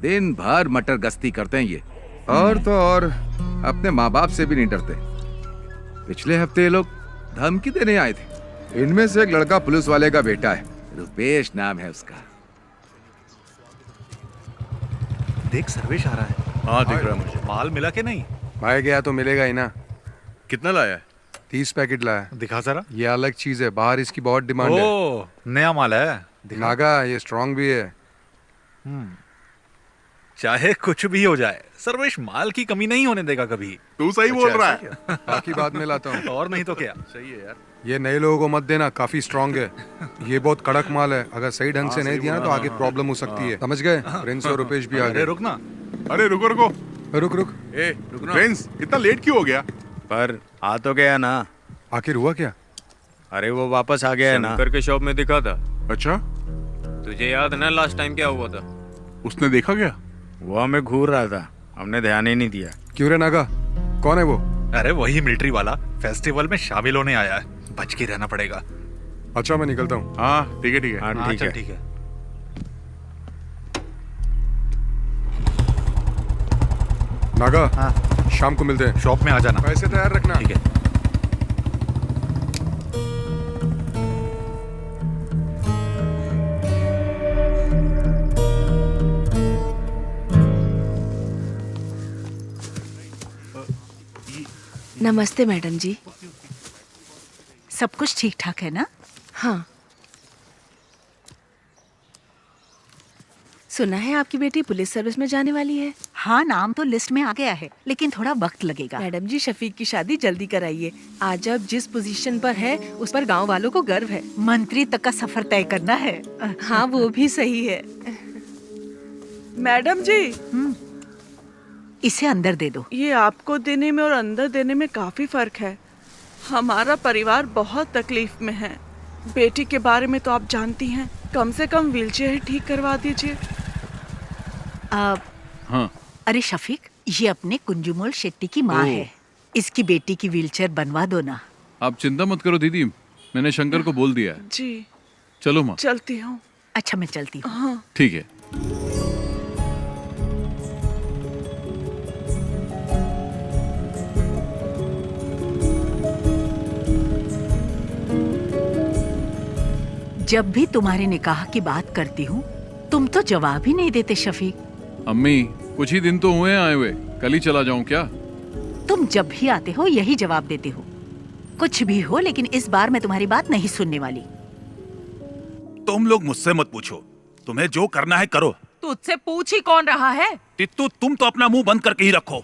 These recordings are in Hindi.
दिन भर मटर गश्ती करते हैं ये। और तो और अपने माँ बाप से भी नहीं डरते। पिछले हफ्ते ये लोग धमकी देने आए थे। इनमें से एक लड़का पुलिस वाले का बेटा है, रुपेश नाम है उसका। देख सर्वेश आ रहा है। हाँ दिख रहा है मुझे। माल मिला के नहीं? भाई गया तो मिलेगा ही ना। कितना लाया है? 30 पैकेट लाया। दिखा जरा। ये अलग चीज है, बाहर इसकी बहुत डिमांड है। ओ नया माल है। दिखा। नागा ये स्ट्रांग भी है। चाहे कुछ भी हो जाए, सर्वेश माल की कमी नहीं होने देगा कभी। तू सही बोल रहा है। बाकी बाद में लाता हूँ। और नहीं तो क्या। सही है यार। ये नए लोगों को मत देना, काफी स्ट्रांग है। ये बहुत कड़क माल है, अगर सही ढंग से नहीं दिया ना तो आगे प्रॉब्लम हो सकती है। समझ गए? प्रिंस और रुपेश भी आ अरे गए। रुक ना। अरे रुको रुको। रुक रुक। ए प्रिंस, इतना लेट क्यों हो गया? पर आ तो गया ना। आखिर हुआ क्या? अरे वो वापस आ गया है ना। शंकर के शॉप में दिखा था। अच्छा, तुझे याद है ना लास्ट टाइम क्या हुआ था? उसने देखा क्या? वो हमें घूर रहा था, हमने ध्यान ही नहीं दिया। क्यों रे नागा, कौन है वो? अरे वही मिलिट्री वाला फेस्टिवल में शामिल होने आया है। बच के रहना पड़ेगा। अच्छा मैं निकलता हूँ। हाँ ठीक है ठीक है। हाँ हाँ ठीक चल है। ठीक है। नागा शाम को मिलते हैं। शॉप में आ जाना। पैसे तैयार रखना। ठीक है। नमस्ते मैडम जी। सब कुछ ठीक ठाक है ना? हाँ, सुना है आपकी बेटी पुलिस सर्विस में जाने वाली है। हाँ, नाम तो लिस्ट में आ गया है, लेकिन थोड़ा वक्त लगेगा। मैडम जी, शफीक की शादी जल्दी कराइए। आज अब जिस पोजीशन पर है उस पर गांव वालों को गर्व है। मंत्री तक का सफर तय करना है। हाँ वो भी सही है। मैडम जी, इसे अंदर दे दो। ये आपको देने में और अंदर देने में काफी फर्क है। हमारा परिवार बहुत तकलीफ में है। बेटी के बारे में तो आप जानती हैं, कम से कम व्हीलचेयर ही ठीक करवा दीजिए। हाँ। अरे शफीक, ये अपने कुंजुमोल शेट्टी की माँ है। इसकी बेटी की व्हीलचेयर बनवा दो ना। आप चिंता मत करो दीदी, मैंने शंकर को बोल दिया है। जी चलो माँ। चलती हूँ। अच्छा मैं चलती हूँ। हाँ ठीक है। जब भी तुम्हारे निकाह की बात करती हूँ तुम तो जवाब ही नहीं देते शफीक। अम्मी कुछ ही दिन तो हुए हैं आए हुए, कल ही चला जाऊं क्या? तुम जब भी आते हो यही जवाब देते हो। कुछ भी हो, लेकिन इस बार मैं तुम्हारी बात नहीं सुनने वाली। तुम लोग मुझसे मत पूछो, तुम्हें जो करना है करो। तुझसे पूछ ही कौन रहा है? तित्तू तुम तो अपना मुंह बंद करके ही रखो।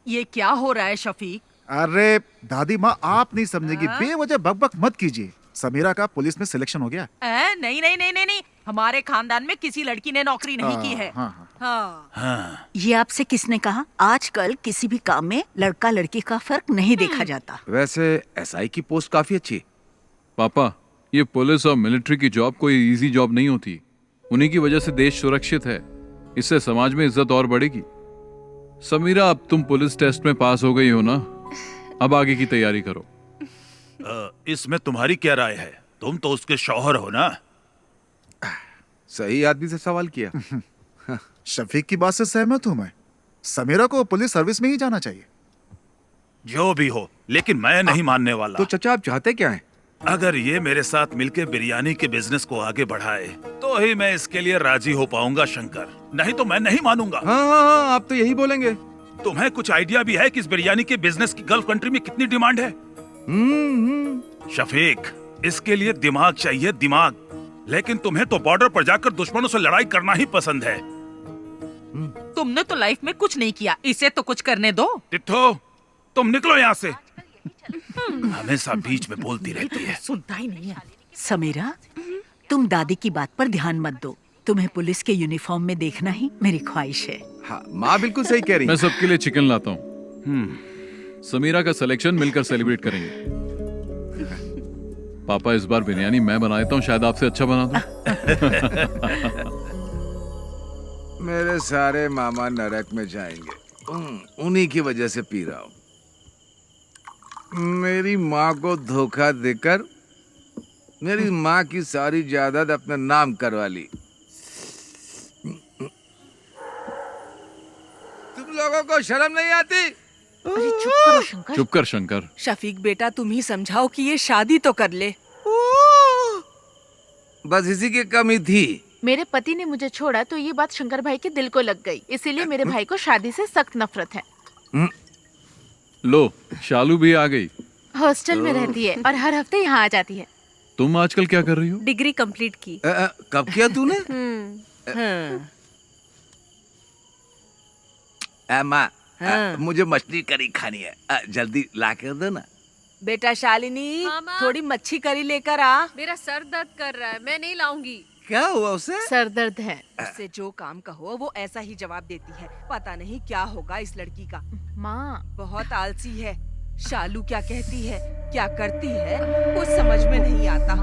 ये क्या हो रहा है शफीक? अरे दादी माँ, आप नहीं समझेगी, बेवजह बकबक मत कीजिए। समीरा का पुलिस में सिलेक्शन हो गया। नहीं नहीं नहीं नहीं नहीं, हमारे खानदान में किसी लड़की ने नौकरी नहीं की है। हाँ। ये आपसे किसने कहा? आजकल किसी भी काम में लड़का लड़की का फर्क नहीं देखा जाता। वैसे एसआई की पोस्ट काफी अच्छी है। पापा, ये पुलिस और मिलिट्री की जॉब कोई इजी जॉब नहीं होती। उन्हीं की वजह से देश सुरक्षित है, इससे समाज में इज्जत और बढ़ेगी। समीरा, अब तुम पुलिस टेस्ट में पास हो गई हो ना, अब आगे की तैयारी करो। इसमें तुम्हारी क्या राय है? तुम तो उसके शौहर हो ना। सही आदमी से सवाल किया। शफीक की बात से सहमत हूँ मैं। समीरा को पुलिस सर्विस में ही जाना चाहिए। जो भी हो, लेकिन मैं नहीं मानने वाला। तो चचा आप चाहते क्या हैं? अगर ये मेरे साथ मिलके बिरयानी के बिजनेस को आगे बढ़ाए तो ही मैं इसके लिए राजी हो पाऊंगा शंकर, नहीं तो मैं नहीं मानूंगा। हाँ, आप तो यही बोलेंगे। तुम्हें कुछ आइडिया भी है कि इस बिरयानी के बिजनेस की गल्फ कंट्री में कितनी डिमांड है? शफीक, इसके लिए दिमाग चाहिए, दिमाग। लेकिन तुम्हें तो बॉर्डर पर जाकर दुश्मनों से लड़ाई करना ही पसंद है। तुमने तो लाइफ में कुछ नहीं किया, इसे तो कुछ करने दो। तित्थो, तुम निकलो यहाँ से। हमेशा बीच में बोलती रहती है। सुनता ही नहीं है। समीरा, तुम दादी की बात पर ध्यान मत दो। तुम्हें पुलिस के यूनिफॉर्म में देखना ही मेरी ख्वाहिश है। हाँ, माँ बिल्कुल सही कह रही है। मैं सबके लिए चिकन लाता हूँ। समीरा का सिलेक्शन मिलकर सेलिब्रेट करेंगे। पापा, इस बार बिरयानी मैं बना देता हूँ, शायद आपसे अच्छा बना दूं। मेरे सारे मामा नरक में जाएंगे, उन्हीं की वजह से पी रहा हूँ। मेरी माँ को धोखा देकर मेरी माँ की सारी जायदाद अपने नाम करवा ली। लोगों को शर्म नहीं आती? अरे चुप करो शंकर। चुप कर शंकर। शफीक बेटा तुम ही समझाओ कि ये शादी तो कर ले। बस इसी की कमी थी। मेरे पति ने मुझे छोड़ा तो ये बात शंकर भाई के दिल को लग गई, इसीलिए मेरे भाई को शादी से सख्त नफरत है। लो शालू भी आ गई। हॉस्टल में रहती है और हर हफ्ते यहाँ आ जाती है। तुम आजकल क्या कर रही हो? डिग्री कंप्लीट की। कब किया तूने? माँ मुझे मछली करी खानी है, जल्दी ला कर दो ना। बेटा शालिनी थोड़ी मच्छी करी लेकर आ। मेरा सर दर्द कर रहा है, मैं नहीं लाऊंगी। क्या हुआ उसे? सर दर्द है। उससे जो काम कहो वो ऐसा ही जवाब देती है। पता नहीं क्या होगा इस लड़की का। माँ बहुत आलसी है। शालू क्या कहती है क्या करती है कुछ समझ में नहीं आता।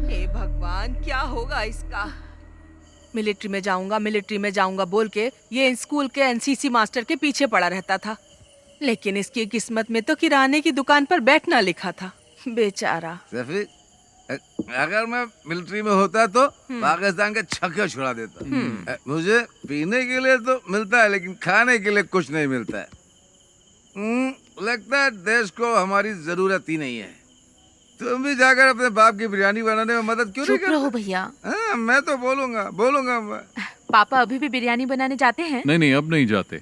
हे भगवान क्या होगा इसका। मिलिट्री में जाऊंगा बोल के ये स्कूल के एनसीसी मास्टर के पीछे पड़ा रहता था, लेकिन इसकी किस्मत में तो किराने की दुकान पर बैठना लिखा था। बेचारा। अगर मैं मिलिट्री में होता तो पाकिस्तान के छक्के छुड़ा देता। मुझे पीने के लिए तो मिलता है लेकिन खाने के लिए कुछ नहीं मिलता है। लगता है देश को हमारी जरूरत ही नहीं है। तुम भी जाकर अपने बाप की बिरयानी बनाने में मदद क्यों नहीं करते? चुप रहो भैया। मैं तो बोलूंगा मैं। पापा अभी भी बिरयानी बनाने जाते हैं? नहीं अब नहीं जाते।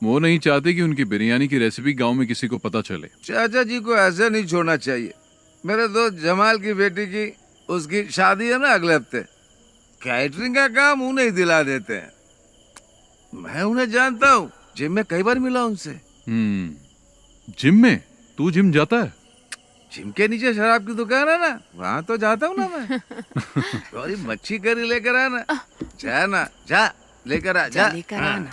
वो नहीं चाहते कि उनकी बिरयानी की रेसिपी गांव में किसी को पता चले। चाचा जी को ऐसे नहीं छोड़ना चाहिए। मेरे दोस्त जमाल की बेटी की उसकी शादी है ना अगले हफ्ते। कैटरिंग का काम उन्हें ही दिला देते हैं। मैं उन्हें जानता हूँ, जिम में कई बार मिला उनसे। जिम में? तू जिम जाता है? जिम के नीचे शराब की दुकान है ना, वहाँ तो जाता हूँ ना मैं। थोड़ी मच्छी करी लेकर आना। जा लेकर आ जा। लेकर आना।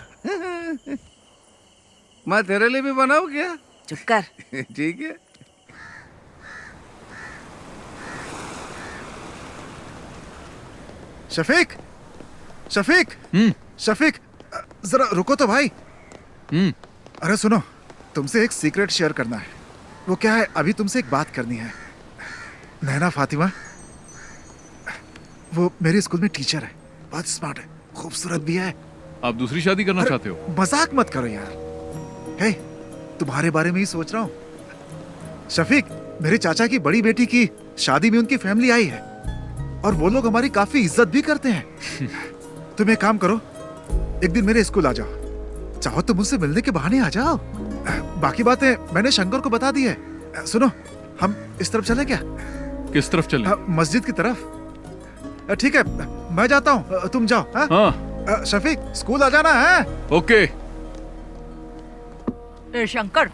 मैं तेरे लिए भी बनाऊँ क्या? चुप कर। ठीक है। शफीक जरा रुको तो भाई। अरे सुनो, तुमसे एक सीक्रेट शेयर करना है। वो क्या है, अभी तुमसे एक बात करनी है। नैना फातिमा, वो मेरे स्कूल में टीचर है, बहुत स्मार्ट है, खूबसूरत भी है। आप दूसरी शादी करना चाहते हो? मजाक मत करो यार। हे, तुम्हारे बारे में ही सोच रहा हूँ। शफीक, मेरे चाचा की बड़ी बेटी की शादी में उनकी फैमिली आई है और वो लोग हमारी काफी इज्जत भी करते हैं। तुम एक काम करो, एक दिन मेरे स्कूल आ जाओ। चाहो तो मुझसे मिलने के बहाने आ जाओ। बाकी बातें मैंने शंकर को बता दी है। सुनो, हम इस तरफ चलें क्या? किस तरफ चलें? मस्जिद की तरफ। ठीक है, मैं जाता हूँ, तुम जाओ। हाँ? शफीक, स्कूल आ जाना है। ओके। शंकर,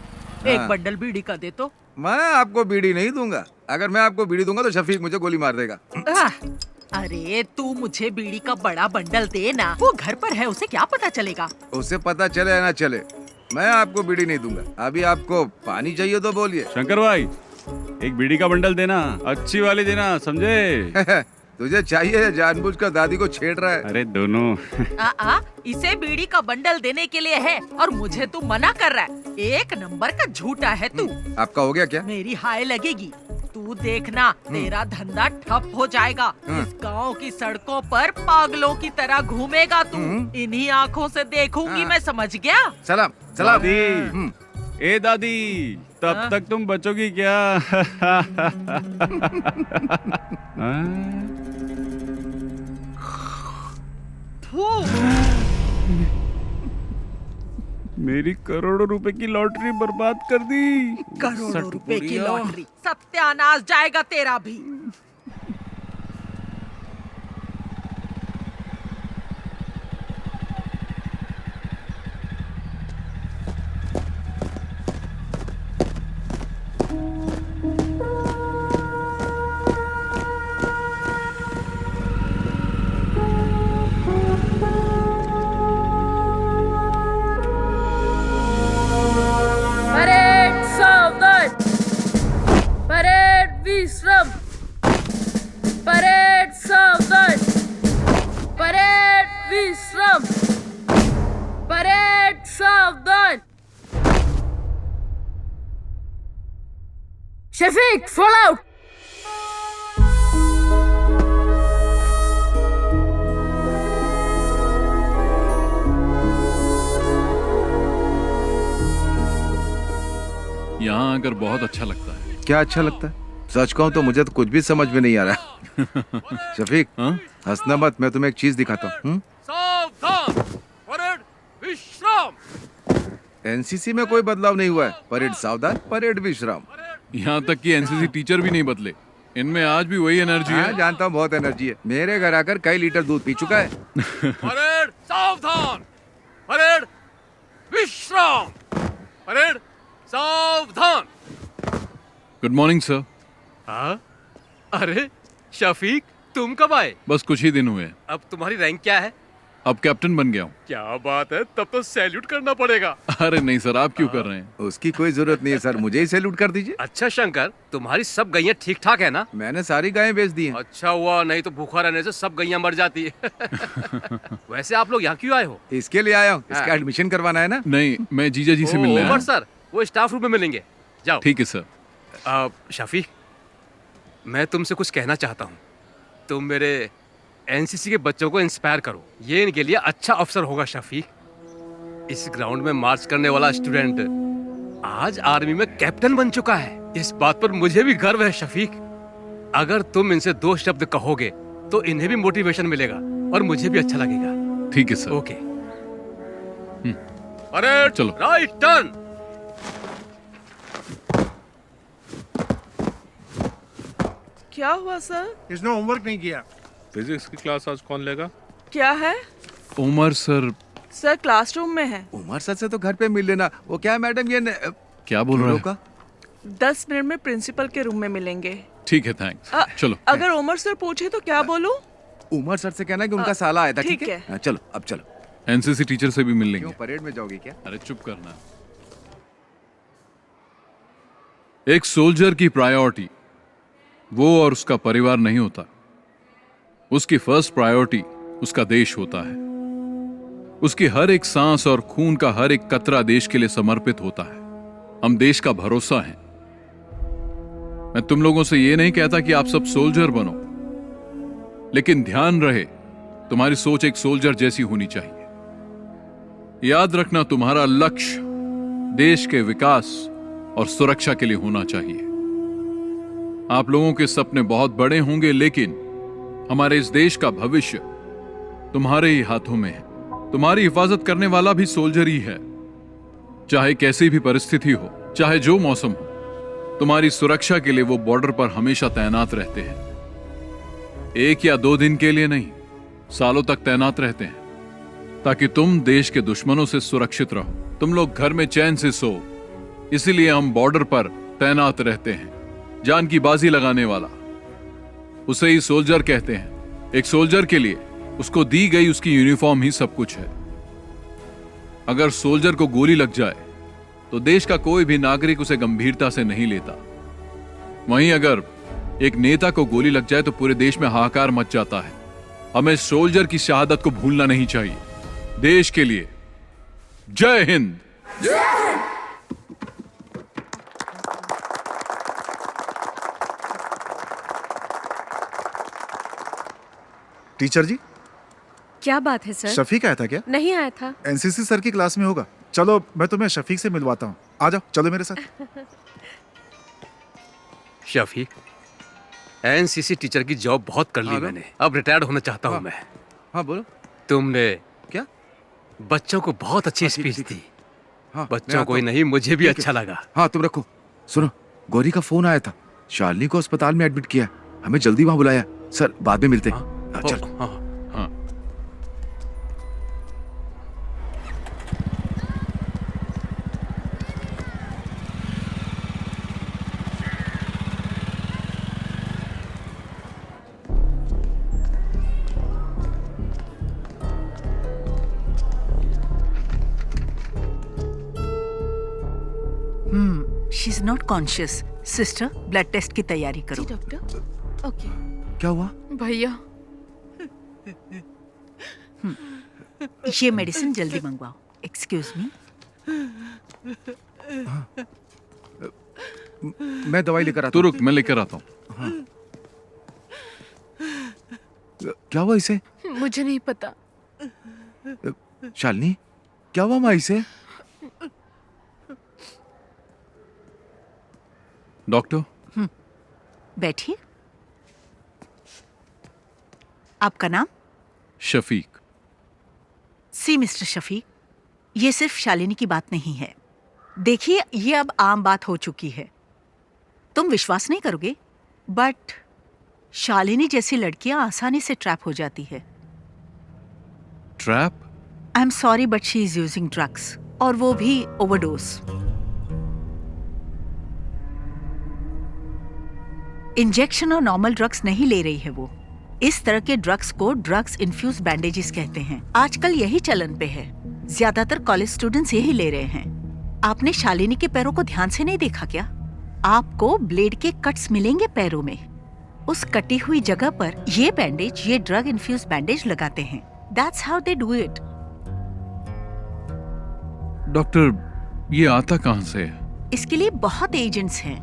एक बंडल बीड़ी का दे तो। मैं आपको बीड़ी नहीं दूंगा। अगर मैं आपको बीड़ी दूंगा तो शफीक मुझे गोली मार देगा। अरे तू मुझे बीड़ी का बड़ा बंडल दे ना। वो घर पर है, उसे क्या पता चलेगा? उसे पता चले या ना चले, मैं आपको बीड़ी नहीं दूंगा। अभी आपको पानी चाहिए तो बोलिए। शंकर भाई, एक बीड़ी का बंडल देना, अच्छी वाली देना, समझे? तुझे चाहिए जानबूझकर दादी को छेड़ रहा है? अरे दोनों। इसे बीड़ी का बंडल देने के लिए है और मुझे तू मना कर रहा है। एक नंबर का झूठा है तू। आपका हो गया क्या? मेरी हाय लगेगी। तू देखना, तेरा धंधा ठप हो जाएगा। इस गांव की सड़कों पर पागलों की तरह घूमेगा तू। इन्हीं आँखों से देखूंगी मैं, समझ गया? सलाम। दादी, ए दादी, तब तक तुम बचोगी क्या? मेरी करोड़ों रुपए की लॉटरी बर्बाद कर दी। करोड़ों रुपए की लॉटरी, सत्यानाश जाएगा तेरा भी। Shafiq, fall out! यहाँ आकर बहुत अच्छा लगता है। क्या अच्छा लगता है? सच कहूँ तो मुझे तो कुछ भी समझ में नहीं आ रहा। शफीक, हंसना मत, मैं तुम्हें एक चीज दिखाता हूँ। सावधान, परेड विश्राम। एनसीसी में कोई बदलाव नहीं हुआ है। परेड सावधान, परेड विश्राम। यहाँ तक कि एनसीसी टीचर भी नहीं बदले, इनमें आज भी वही एनर्जी है। जानता हूँ, बहुत एनर्जी है। मेरे घर आकर कई लीटर दूध पी चुका है। परेड सावधान, परेड विश्राम, परेड सावधान। Good morning sir. हाँ? अरे शफीक, तुम कब आए? बस कुछ ही दिन हुए। अब तुम्हारी रैंक क्या है? अब कैप्टन बन गया हूँ। क्या बात है, तब तो सैल्यूट करना पड़ेगा। अरे नहीं सर, आप क्यों कर रहे हैं? उसकी कोई जरूरत नहीं है सर, मुझे ही सैल्यूट कर दीजिए। अच्छा शंकर, तुम्हारी सब गैया ठीक ठाक है ना? मैंने सारी गायें बेच दी हैं। अच्छा हुआ, नहीं तो भूखा रहने से सब गैया मर जाती है। वैसे आप लोग यहाँ क्यों आए हो? इसके लिए आया हूँ, इसका एडमिशन करवाना है ना। नहीं, मैं जीजा जी से मिलने आया उमर हूँ। सर, वो स्टाफ रूम में मिलेंगे, जाओ। ठीक है सर। शफीक, मैं तुमसे कुछ कहना चाहता हूँ। तुम मेरे एनसीसी के बच्चों को इंस्पायर करो, ये इनके लिए अच्छा अवसर होगा। शफीक, इस ग्राउंड में मार्च करने वाला स्टूडेंट आज आर्मी में कैप्टन बन चुका है। इस बात पर मुझे भी गर्व है शफीक। अगर तुम इनसे 2 शब्द कहोगे तो इन्हें भी मोटिवेशन मिलेगा और मुझे भी अच्छा लगेगा। ठीक है सर। ओके। अरे चलो। Right turn. क्या हुआ सर? इसने होमवर्क नहीं किया। फिजिक्स की क्लास आज कौन लेगा? क्या है? उमर सर। सर क्लासरूम में है। उमर सर से तो घर पे मिल लेना। वो क्या मैडम, ये क्या बोल रहा है? 10 मिनट में प्रिंसिपल के रूम में मिलेंगे। ठीक है, थैंक्स। चलो। अगर उमर सर पूछे तो क्या बोलूं? उमर सर से कहना कि उनका साला आया था। ठीक है? हाँ, चलो अब चलो। एनसीसी टीचर से भी मिल लेंगे। क्यों, परेड में जाओगे क्या? अरे चुप करना। एक सोल्जर की प्रायोरिटी वो और उसका परिवार नहीं होता। उसकी फर्स्ट प्रायोरिटी उसका देश होता है। उसकी हर एक सांस और खून का हर एक कतरा देश के लिए समर्पित होता है। हम देश का भरोसा हैं। मैं तुम लोगों से यह नहीं कहता कि आप सब सोल्जर बनो, लेकिन ध्यान रहे तुम्हारी सोच एक सोल्जर जैसी होनी चाहिए। याद रखना, तुम्हारा लक्ष्य देश के विकास और सुरक्षा के लिए होना चाहिए। आप लोगों के सपने बहुत बड़े होंगे, लेकिन हमारे इस देश का भविष्य तुम्हारे ही हाथों में है। तुम्हारी हिफाजत करने वाला भी सोल्जर ही है। चाहे कैसी भी परिस्थिति हो, चाहे जो मौसम हो, तुम्हारी सुरक्षा के लिए वो बॉर्डर पर हमेशा तैनात रहते हैं। 1 या 2 दिन के लिए नहीं, सालों तक तैनात रहते हैं, ताकि तुम देश के दुश्मनों से सुरक्षित रहो, तुम लोग घर में चैन से सो। इसीलिए हम बॉर्डर पर तैनात रहते हैं। जान की बाजी लगाने वाला, उसे ही सोल्जर कहते हैं। एक सोल्जर के लिए उसको दी गई उसकी यूनिफॉर्म ही सब कुछ है। अगर सोल्जर को गोली लग जाए तो देश का कोई भी नागरिक उसे गंभीरता से नहीं लेता। वहीं अगर एक नेता को गोली लग जाए तो पूरे देश में हाहाकार मच जाता है। हमें सोल्जर की शहादत को भूलना नहीं चाहिए। देश के लिए जय हिंद। टीचर जी, क्या बात है सर? शफीक आया था क्या? नहीं आया था। एनसीसी सर की क्लास में होगा। चलो मैं तुम्हें शफीक से मिलवाता हूँ। आ जाओ, चलो मेरे साथ। शफीक, एनसीसी टीचर की जॉब बहुत कर ली मैंने, अब रिटायर्ड होना चाहता हूँ मैं। हाँ बोलो। तुमने क्या बच्चों को बहुत अच्छी स्पीच दी। बच्चों को ही नहीं, मुझे भी अच्छा लगा। हाँ तुम रखो। सुनो, गौरी का फोन आया था। शालिनी को अस्पताल में एडमिट किया, हमें जल्दी वहां बुलाया। सर बाद में मिलते हैं। चल। हाँ। She is not conscious. Sister, blood test की तैयारी करो। डॉक्टर। ओके। क्या हुआ? भैया, ये मेडिसिन जल्दी मंगवाओ। Excuse me. मैं दवाई लेकर आता हूँ। तू रुक, मैं लेकर आता हूँ। हाँ। क्या हुआ इसे? मुझे नहीं पता। शालिनी, क्या हुआ माँ इसे? डॉक्टर। बैठिए। आपका नाम? शफीक। सी मिस्टर शफीक, ये सिर्फ शालिनी की बात नहीं है। देखिए, ये अब आम बात हो चुकी है। तुम विश्वास नहीं करोगे, बट शालिनी जैसी लड़कियां आसानी से ट्रैप हो जाती है। Trap? I am sorry but she is using drugs, और वो भी ओवरडोज। इंजेक्शन और नॉर्मल ड्रग्स नहीं ले रही है वो। इस तरह के ड्रग्स को ड्रग्स इन्फ्यूज बैंडेजेस कहते हैं। आजकल यही चलन पे है। ज्यादातर कॉलेज स्टूडेंट्स यही ले रहे हैं। आपने शालिनी के पैरों को ध्यान से नहीं देखा क्या? आपको ब्लेड के कट्स मिलेंगे पैरों में। उस कटी हुई जगह पर ये बैंडेज, ये ड्रग इन्फ्यूज बैंडेज लगाते हैं। That's how they do it. Doctor, ये आता कहां से है? इसके लिए बहुत एजेंट्स हैं।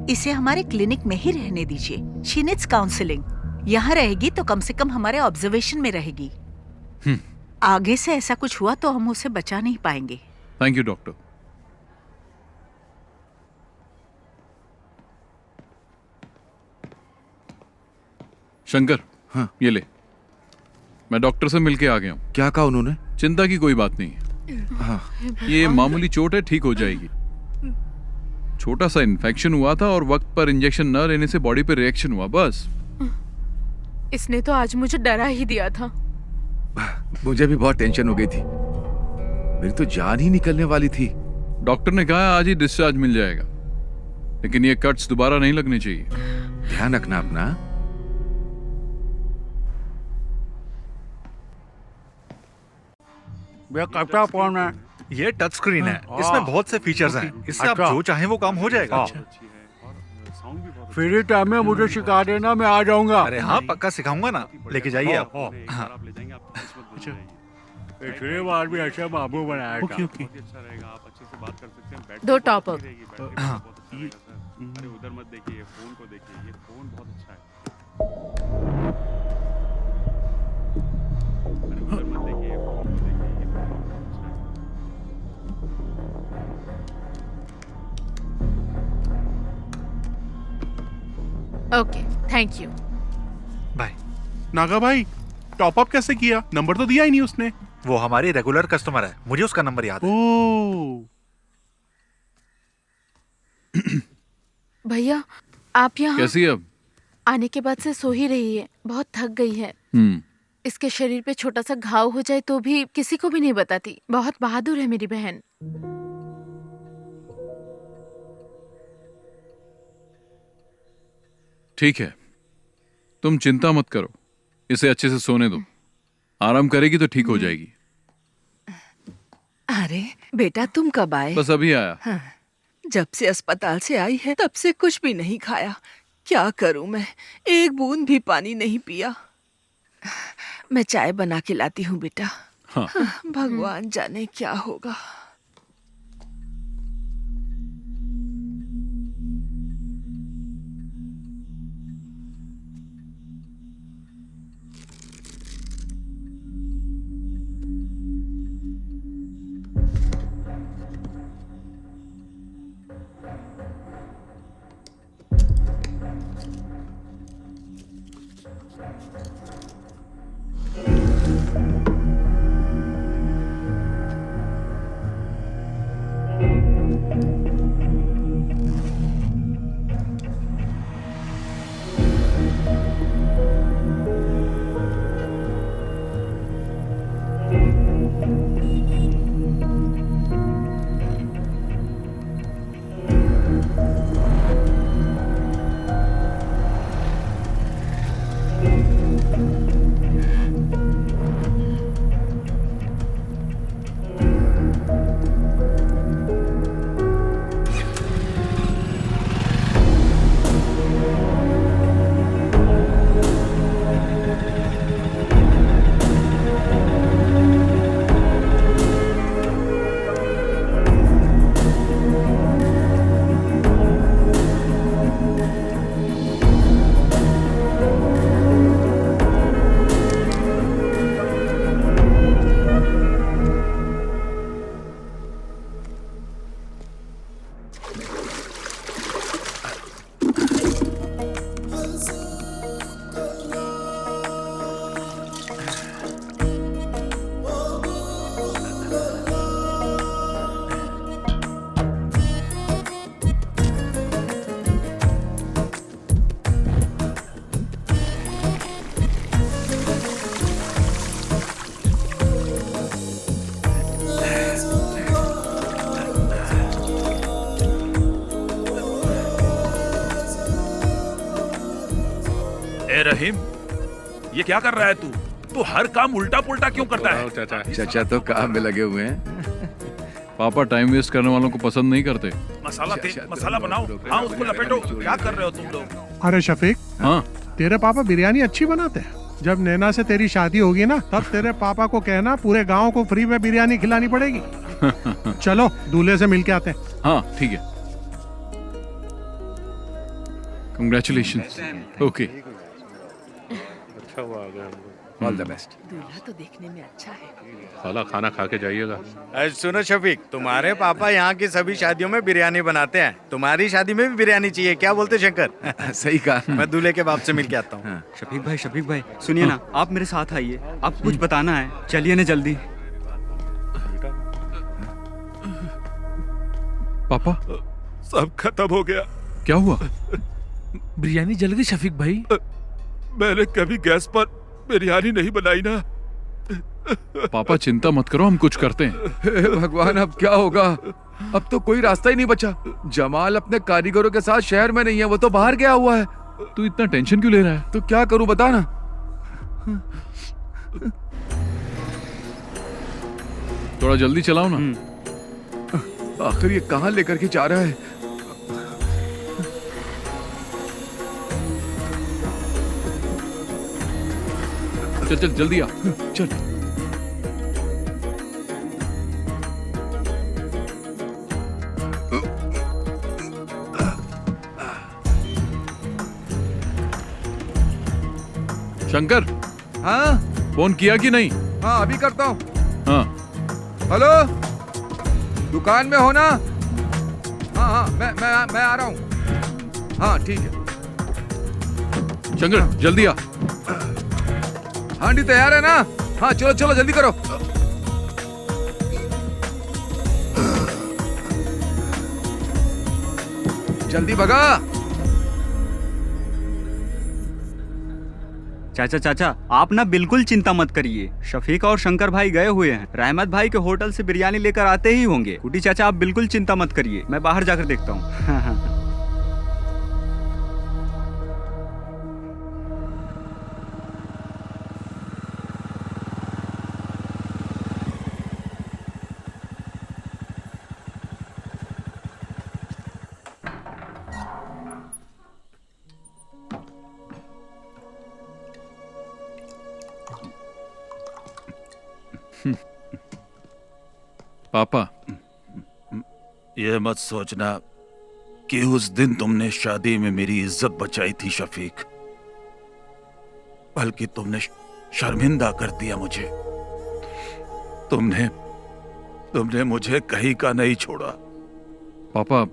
इसे हमारे क्लिनिक में ही रहने दीजिए। She needs counselling. यहाँ रहेगी तो कम से कम हमारे ऑब्जर्वेशन में रहेगी। आगे से ऐसा कुछ हुआ तो हम उसे बचा नहीं पाएंगे। Thank you doctor. शंकर, हाँ, ये ले। मैं डॉक्टर से मिलके आ गया हूँ। क्या कहा उन्होंने? चिंता की कोई बात नहीं है। हाँ। ये मामूली चोट है, ठीक हो जाएगी। छोटा सा इन्फेक्शन हुआ था और वक्त पर इंजेक्शन न लेने से बॉडी पे रिएक्शन हुआ, बस। इसने तो आज मुझे डरा ही दिया था। मुझे भी बहुत टेंशन हो गई थी। मेरी तो जान ही निकलने वाली थी। डॉक्टर ने कहा आज ही डिस्चार्ज मिल जाएगा, लेकिन ये कट्स दोबारा नहीं लगने चाहिए। ध्यान रखना अपना। कैसा फोन है? ये टच स्क्रीन है। इसमें बहुत से फीचर्स हैं। इससे आप जो चाहें वो काम हो जाएगा। फ्री टाइम में मुझे सिखा देना, मैं आ जाऊंगा। अरे हाँ, पक्का सिखाऊंगा ना। लेके जाइए आप। हाँ। पिछले बार भी ऐसा बाबू बनाया था। Okay, okay. अच्छा रहेगा, आप अच्छे से बात कर सकते हैं। 2 टॉप अप। हाँ। अरे उधर मत देखिए, फोन को देखिए। ये फोन बहुत अच्छा है। अरे उधर मत देखिए, फोन को देखिए। ये फोन बहुत अच्छा है। Okay, thank you. Bye. Naga भाई, टॉप अप कैसे किया? नंबर तो दिया ही नहीं उसने। वो हमारी रेगुलर कस्टमर है, मुझे उसका नंबर याद है। ओह। भैया, आप यहाँ कैसी है अब? आने के बाद से सो ही रही है। बहुत थक गई है। इसके शरीर पे छोटा सा घाव हो जाए तो भी किसी को भी नहीं बताती। बहुत बहादुर है मेरी बहन। ठीक है, तुम चिंता मत करो। इसे अच्छे से सोने दो। आराम करेगी तो ठीक हो जाएगी। अरे बेटा, तुम कब आए? बस अभी आया। हाँ, जब से अस्पताल से आई है तब से कुछ भी नहीं खाया। क्या करूं मैं? एक बूंद भी पानी नहीं पिया। मैं चाय बना के लाती हूँ बेटा। हाँ। भगवान जाने क्या होगा। ए रहीम, ये क्या कर रहा है तू? तू हर काम उल्टा पुल्टा क्यों करता है? चाचा तो काम में लगे हुए हैं। पापा टाइम वेस्ट करने वालों को पसंद नहीं करते। मसाला बनाओ। हाँ, उसको लपेटो। क्या कर रहे हो तुम लोग? अरे शफीक, हाँ तेरे पापा बिरयानी अच्छी बनाते हैं। जब नैना से तेरी शादी होगी ना, तब तेरे पापा को कहना पूरे गांव को फ्री में बिरयानी खिलानी पड़ेगी। चलो दूल्हे से मिलके आते हैं। हाँ ठीक है। कंग्रेचुलेशंस। ओके, अच्छा हुआ आ गया हम लोग। All the best. दूल्हा तो देखने में अच्छा है। साला खाना खा के जाइएगा। सुनो शफीक, तुम्हारे पापा यहाँ की सभी शादियों में बिरयानी बनाते हैं। तुम्हारी शादी में भी बिरयानी चाहिए, क्या बोलते शंकर? सही कहा। मैं दूल्हे के बाप से मिल के आता हूँ। शफीक भाई सुनिए ना, आप मेरे साथ आइए, आपको कुछ बताना है। चलिए ना जल्दी। पापा सब खत्म हो गया। क्या हुआ? बिरयानी जल गई शफीक भाई। मैंने कभी गैस पर बिरयानी नहीं बनाई ना। पापा चिंता मत करो, हम कुछ करते हैं। हे भगवान, अब क्या होगा? अब तो कोई रास्ता ही नहीं बचा। जमाल अपने कारीगरों के साथ शहर में नहीं है, वो तो बाहर गया हुआ है। तू इतना टेंशन क्यों ले रहा है? तो क्या करूं बता ना। थोड़ा जल्दी चलाओ ना। आखिर ये कहाँ लेकर के जा रहा है? चल चल जल्दी आ। चल। शंकर, हाँ फोन किया कि नहीं? हाँ अभी करता हूँ। हाँ हेलो, दुकान में हो ना? हाँ हाँ मैं आ रहा हूँ। हाँ ठीक है। शंकर जल्दी आ। हांडी तैयार है ना? हाँ चलो चलो जल्दी करो। जल्दी भगा। चाचा आप ना बिल्कुल चिंता मत करिए। शफीक और शंकर भाई गए हुए हैं, रहमत भाई के होटल से बिरयानी लेकर आते ही होंगे। कुटी चाचा आप बिल्कुल चिंता मत करिए, मैं बाहर जाकर देखता हूँ। पापा, यह मत सोचना कि उस दिन तुमने शादी में मेरी इज्जत बचाई थी शफीक, बल्कि तुमने शर्मिंदा कर दिया मुझे। तुमने मुझे कहीं का नहीं छोड़ा। पापा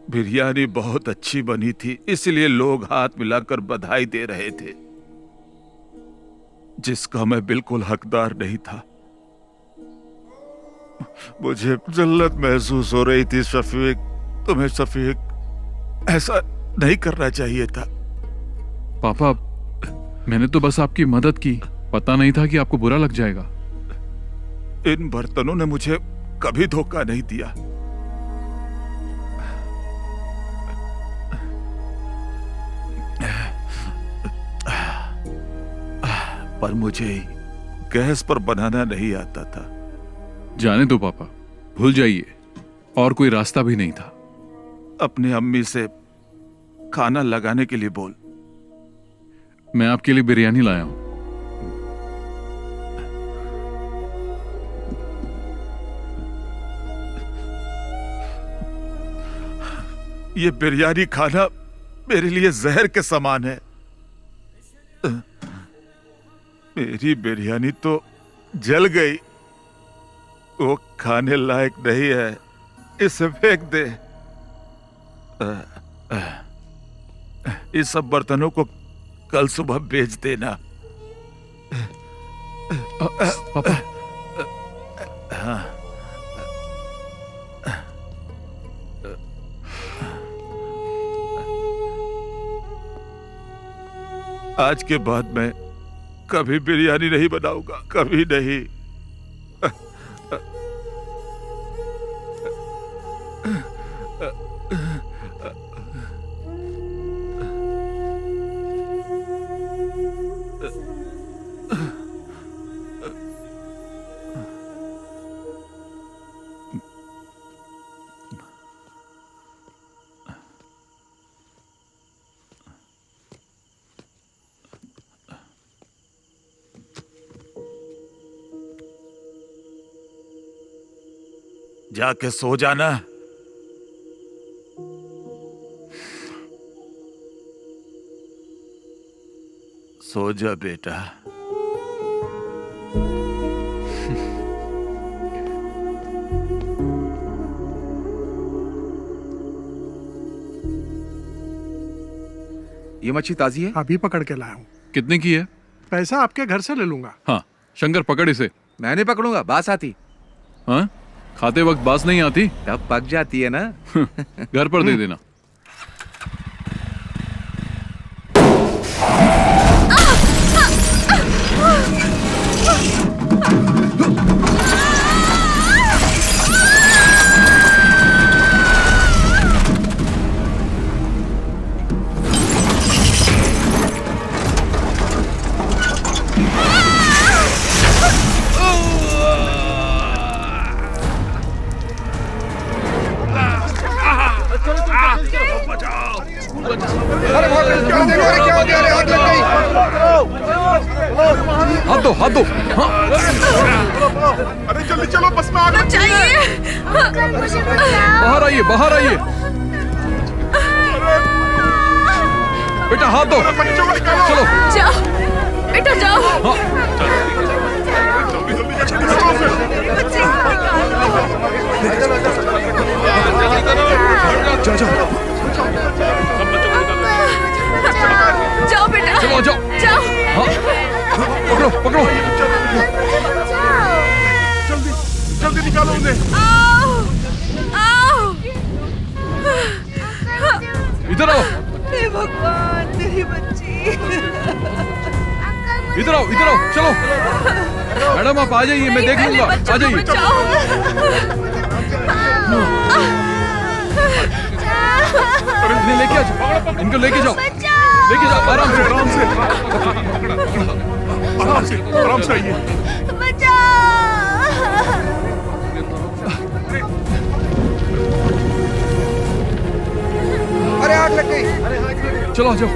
बिरयानी बहुत अच्छी बनी थी, इसलिए लोग हाथ मिलाकर बधाई दे रहे थे, जिसका मैं बिल्कुल हकदार नहीं था। मुझे जल्लत महसूस हो रही थी शफीक। तुम्हें शफीक ऐसा नहीं करना चाहिए था। पापा मैंने तो बस आपकी मदद की, पता नहीं था कि आपको बुरा लग जाएगा। इन बर्तनों ने मुझे कभी धोखा नहीं दिया। पर मुझे गैस पर बनाना नहीं आता था। जाने दो पापा, भूल जाइए, और कोई रास्ता भी नहीं था। अपने अम्मी से खाना लगाने के लिए बोल। मैं आपके लिए बिरयानी लाया हूं। ये बिरयानी खाना मेरे लिए जहर के समान है। मेरी बिरयानी तो जल गई, वो खाने लायक नहीं है, इसे फेंक दे। इस सब बर्तनों को कल सुबह बेच देना। पापा हाँ। आज के बाद मैं कभी बिरयानी नहीं बनाऊंगा, कभी नहीं। जाके सो जाना। सो जा बेटा। ये मच्छी ताजी है? अभी पकड़ के लाया हूँ। कितने की है? पैसा आपके घर से ले लूंगा। हाँ शंकर पकड़ इसे। मैं नहीं पकड़ूंगा, बास आती। हाँ खाते वक्त बास नहीं आती? तब पक जाती है ना। घर पर दे देना। हाथ दो, हाथ दो। हाँ। अरे जल्दी चलो, बस में आग लग गई है। बाहर आइए, बाहर आइए। बेटा हाथ दो। चलो जाओ बेटा जाओ। हाँ। जाओ जाओ जाओ बेटा चलो जाओ जाओ। हाँ। पकड़ो पकड़ो। जल्दी जल्दी निकालो उन्हें। आओ आओ। इधर आओ, हे भगवान मेरी बच्ची। इधर आओ, इधर आओ। चलो मैडम आप आ जाइए, मैं देख लूंगा। आ जाइए। इन्हें लेके आ जाओ, इनको लेके जाओ, लेके जाओ। आराम से, आराम से, आराम से, आराम से आइए। अरे आग लग गई। चलो आ जाओ।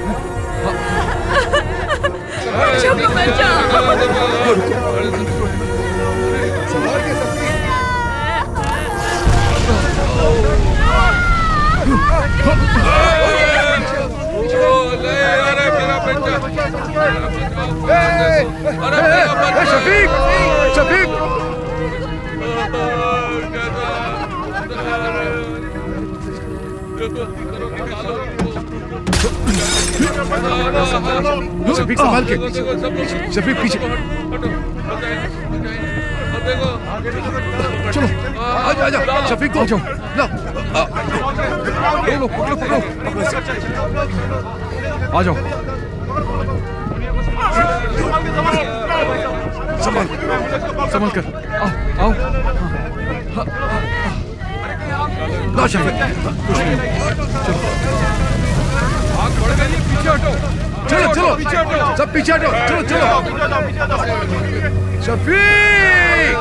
शफीक, शफीक। शफीक संभाल के। शफीक पीछे। चलो आ जाओ। शफीक को जाओ। लो लो पकड़ो पकड़ो। आ जाओ। संभाल संभल कर। आओ आओ। लो शफीक। आग बढ़ गई है, पीछे हटो। चलो चलो पीछे हटो। सब पीछे हटो। चलो चलो शफीक।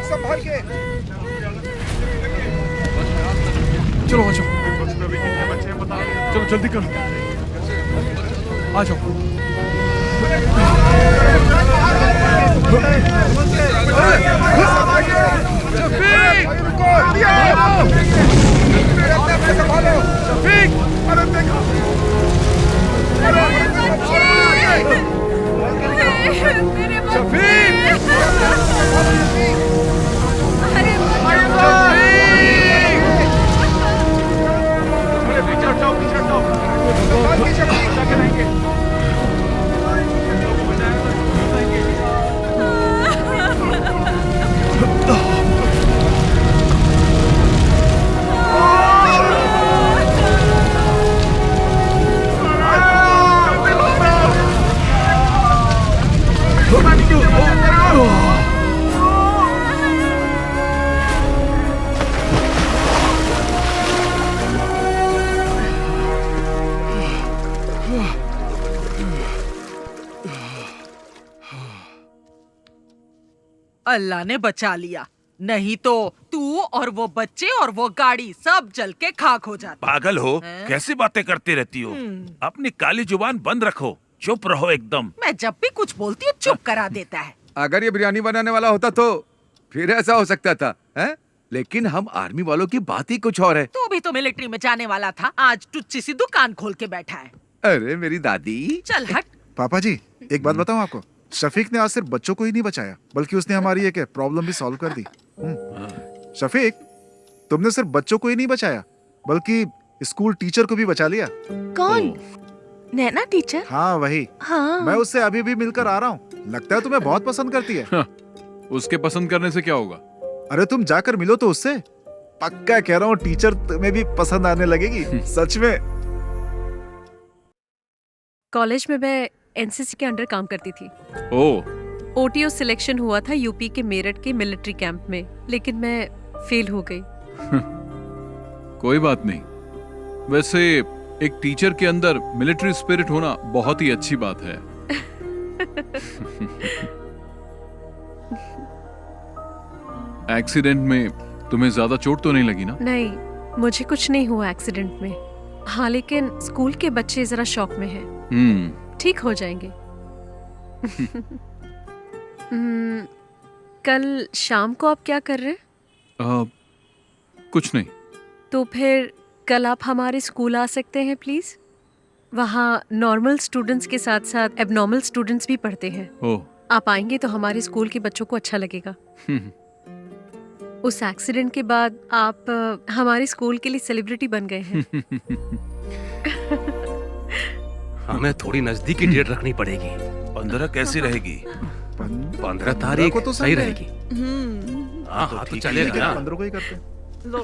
संभाल के। चलो आ जाओ। चलो जल्दी करो। आ जाओ। शफीक, अरे देखो। अल्लाह ने बचा लिया, नहीं तो तू और वो बच्चे और वो गाड़ी सब जल के खाक हो जाते। पागल हो, कैसी बातें करती रहती हो? अपनी काली जुबान बंद रखो, चुप रहो एकदम। मैं जब भी कुछ बोलती हूँ चुप करा देता है। अगर ये बिरयानी बनाने वाला होता तो फिर ऐसा हो सकता था, हैं? लेकिन हम आर्मी वालों की बात ही कुछ और है। तू भी तो मिलिट्री में जाने वाला था, आज टुच्ची सी दुकान खोल के बैठा है। अरे मेरी दादी। चल हट। पापा जी, एक बात बताऊं आपको, शफीक ने आज सिर्फ बच्चों को ही नहीं बचाया, बल्कि उसने हमारी एक प्रॉब्लम भी सॉल्व कर दी। शफीक, तुमने सिर्फ बच्चों को ही नहीं बचाया, बल्कि स्कूल टीचर को भी बचा लिया। कौन? नैना टीचर? हाँ वही। हाँ। मैं उससे अभी भी मिलकर आ रहा हूँ। लगता है तुम्हें बहुत पसंद करती है। उसके पसंद करने से क्या होगा? अरे तुम जाकर मिलो तो उससे। पक्का कह रहा हूँ, टीचर तुम्हें भी पसंद आने लगेगी। सच में। कॉलेज में मैं एनसीसी के अंडर काम करती थी। ओह। ओटीओ सिलेक्शन हुआ था यूपी के मेरठ के मिलिट्री कैंप में, लेकिन मैं फेल हो गई। कोई बात नहीं। वैसे एक टीचर के अंदर मिलिट्री स्पिरिट होना बहुत ही अच्छी बात है। एक्सीडेंट में तुम्हें ज्यादा चोट तो नहीं लगी ना? नहीं, मुझे कुछ नहीं हुआ एक्सीडेंट में। हाँ, लेकिन स्कूल के बच्चे जरा शॉक में हैं। ठीक हो जाएंगे। कल शाम को आप क्या कर रहे हैं? कुछ नहीं। तो फिर कल आप हमारे स्कूल आ सकते हैं प्लीज? वहाँ नॉर्मल स्टूडेंट्स के साथ साथ एबनॉर्मल स्टूडेंट्स भी पढ़ते हैं। ओह। आप आएंगे तो हमारे स्कूल के बच्चों को अच्छा लगेगा। उस एक्सीडेंट के बाद आप हमारे स्कूल के लिए सेलिब्रिटी बन गए हैं। हमें थोड़ी नजदीकी डेट रखनी पड़ेगी। 15 कैसी रहेगी? 15 तारीख तो सही रहेगी। हाँ तो चलेगा ना। 15 को ही करते।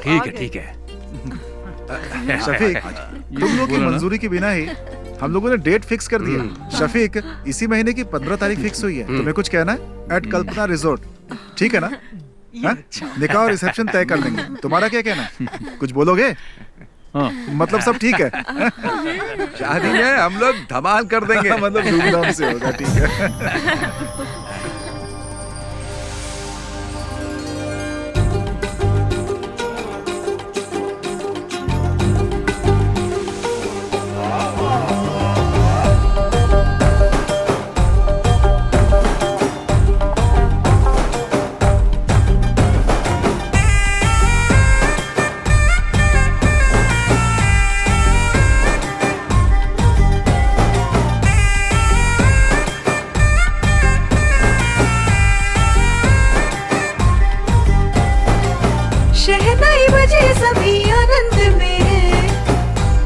ठीक है ठीक है। शफीक, तुम लोग की मंजूरी के बिना ही हम लोगों ने डेट फिक्स कर दिया। शफीक, इसी महीने की 15 तारीख फिक्स हुई है। तुम्हें कुछ कहना है? एट कल्पना रिजॉर्ट, ठीक है ना? निकाह और रिसेप्शन तय कर लेंगे। तुम्हारा क्या कहना है? कुछ बोलोगे? हाँ। मतलब सब ठीक है? शादी में हम लोग धमाल कर देंगे। मतलब धूमधाम से होगा। ठीक है। शहनाई बजे सभी आनंद में,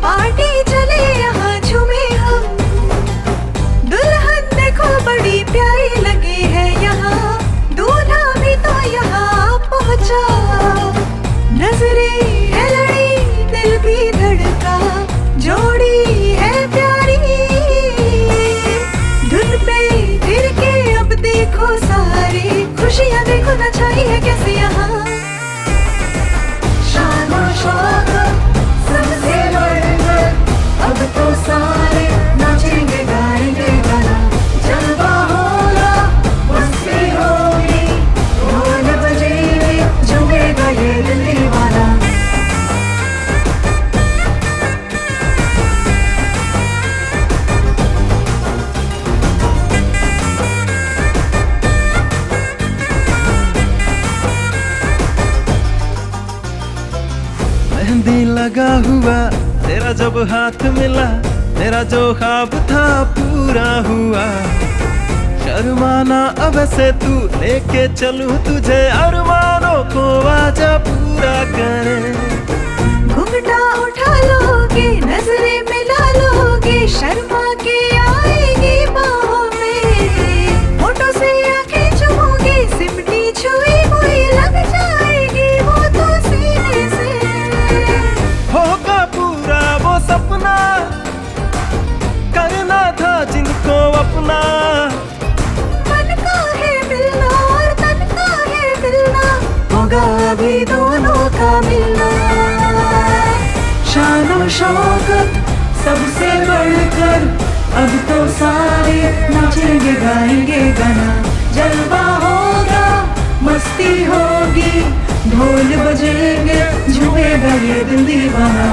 पार्टी चले यहाँ झूमे हम। दुल्हन देखो बड़ी प्यारी लगी है यहाँ, दूल्हा भी तो यहाँ पहुँचा। नजरें है लड़ी, दिल भी धड़का, जोड़ी है प्यारी। धुन पे फिर के अब देखो सारी खुशियाँ देखो न छाई है कैसे यहाँ। सबसे बढ़कर अब तो सारे नाचेंगे गाएंगे गाना। जलवा होगा, मस्ती होगी, ढोल बजेंगे, झूमेगा ये दिल दीवाना। मेहंदी लगा हुआ तेरा जब हाथ मिला, मेरा जो ख्वाब था पूरा हुआ। शर्माना अब से तू, लेके चलूं तुझे अरमानों को आजा पूरा करे। घुंघटा उठा लोगे, नजरें मिला लोगे, शर्मा के आएगी बाहों में। होठों से आंखें चुमोगे, सिमटी छुई हुई लग जाएगी वो तो सीने से। होगा पूरा वो सपना, करना था जिनको अपना। मन का है मिलना और तन का है मिलना, होगा अभी दोनों का मिलना। शान शौकत सबसे बढ़कर अब तो सारे नाचेंगे गाएंगे गाना। जलवा होगा, मस्ती होगी, ढोल बजेंगे, झूमेगा ये दिल दीवाना।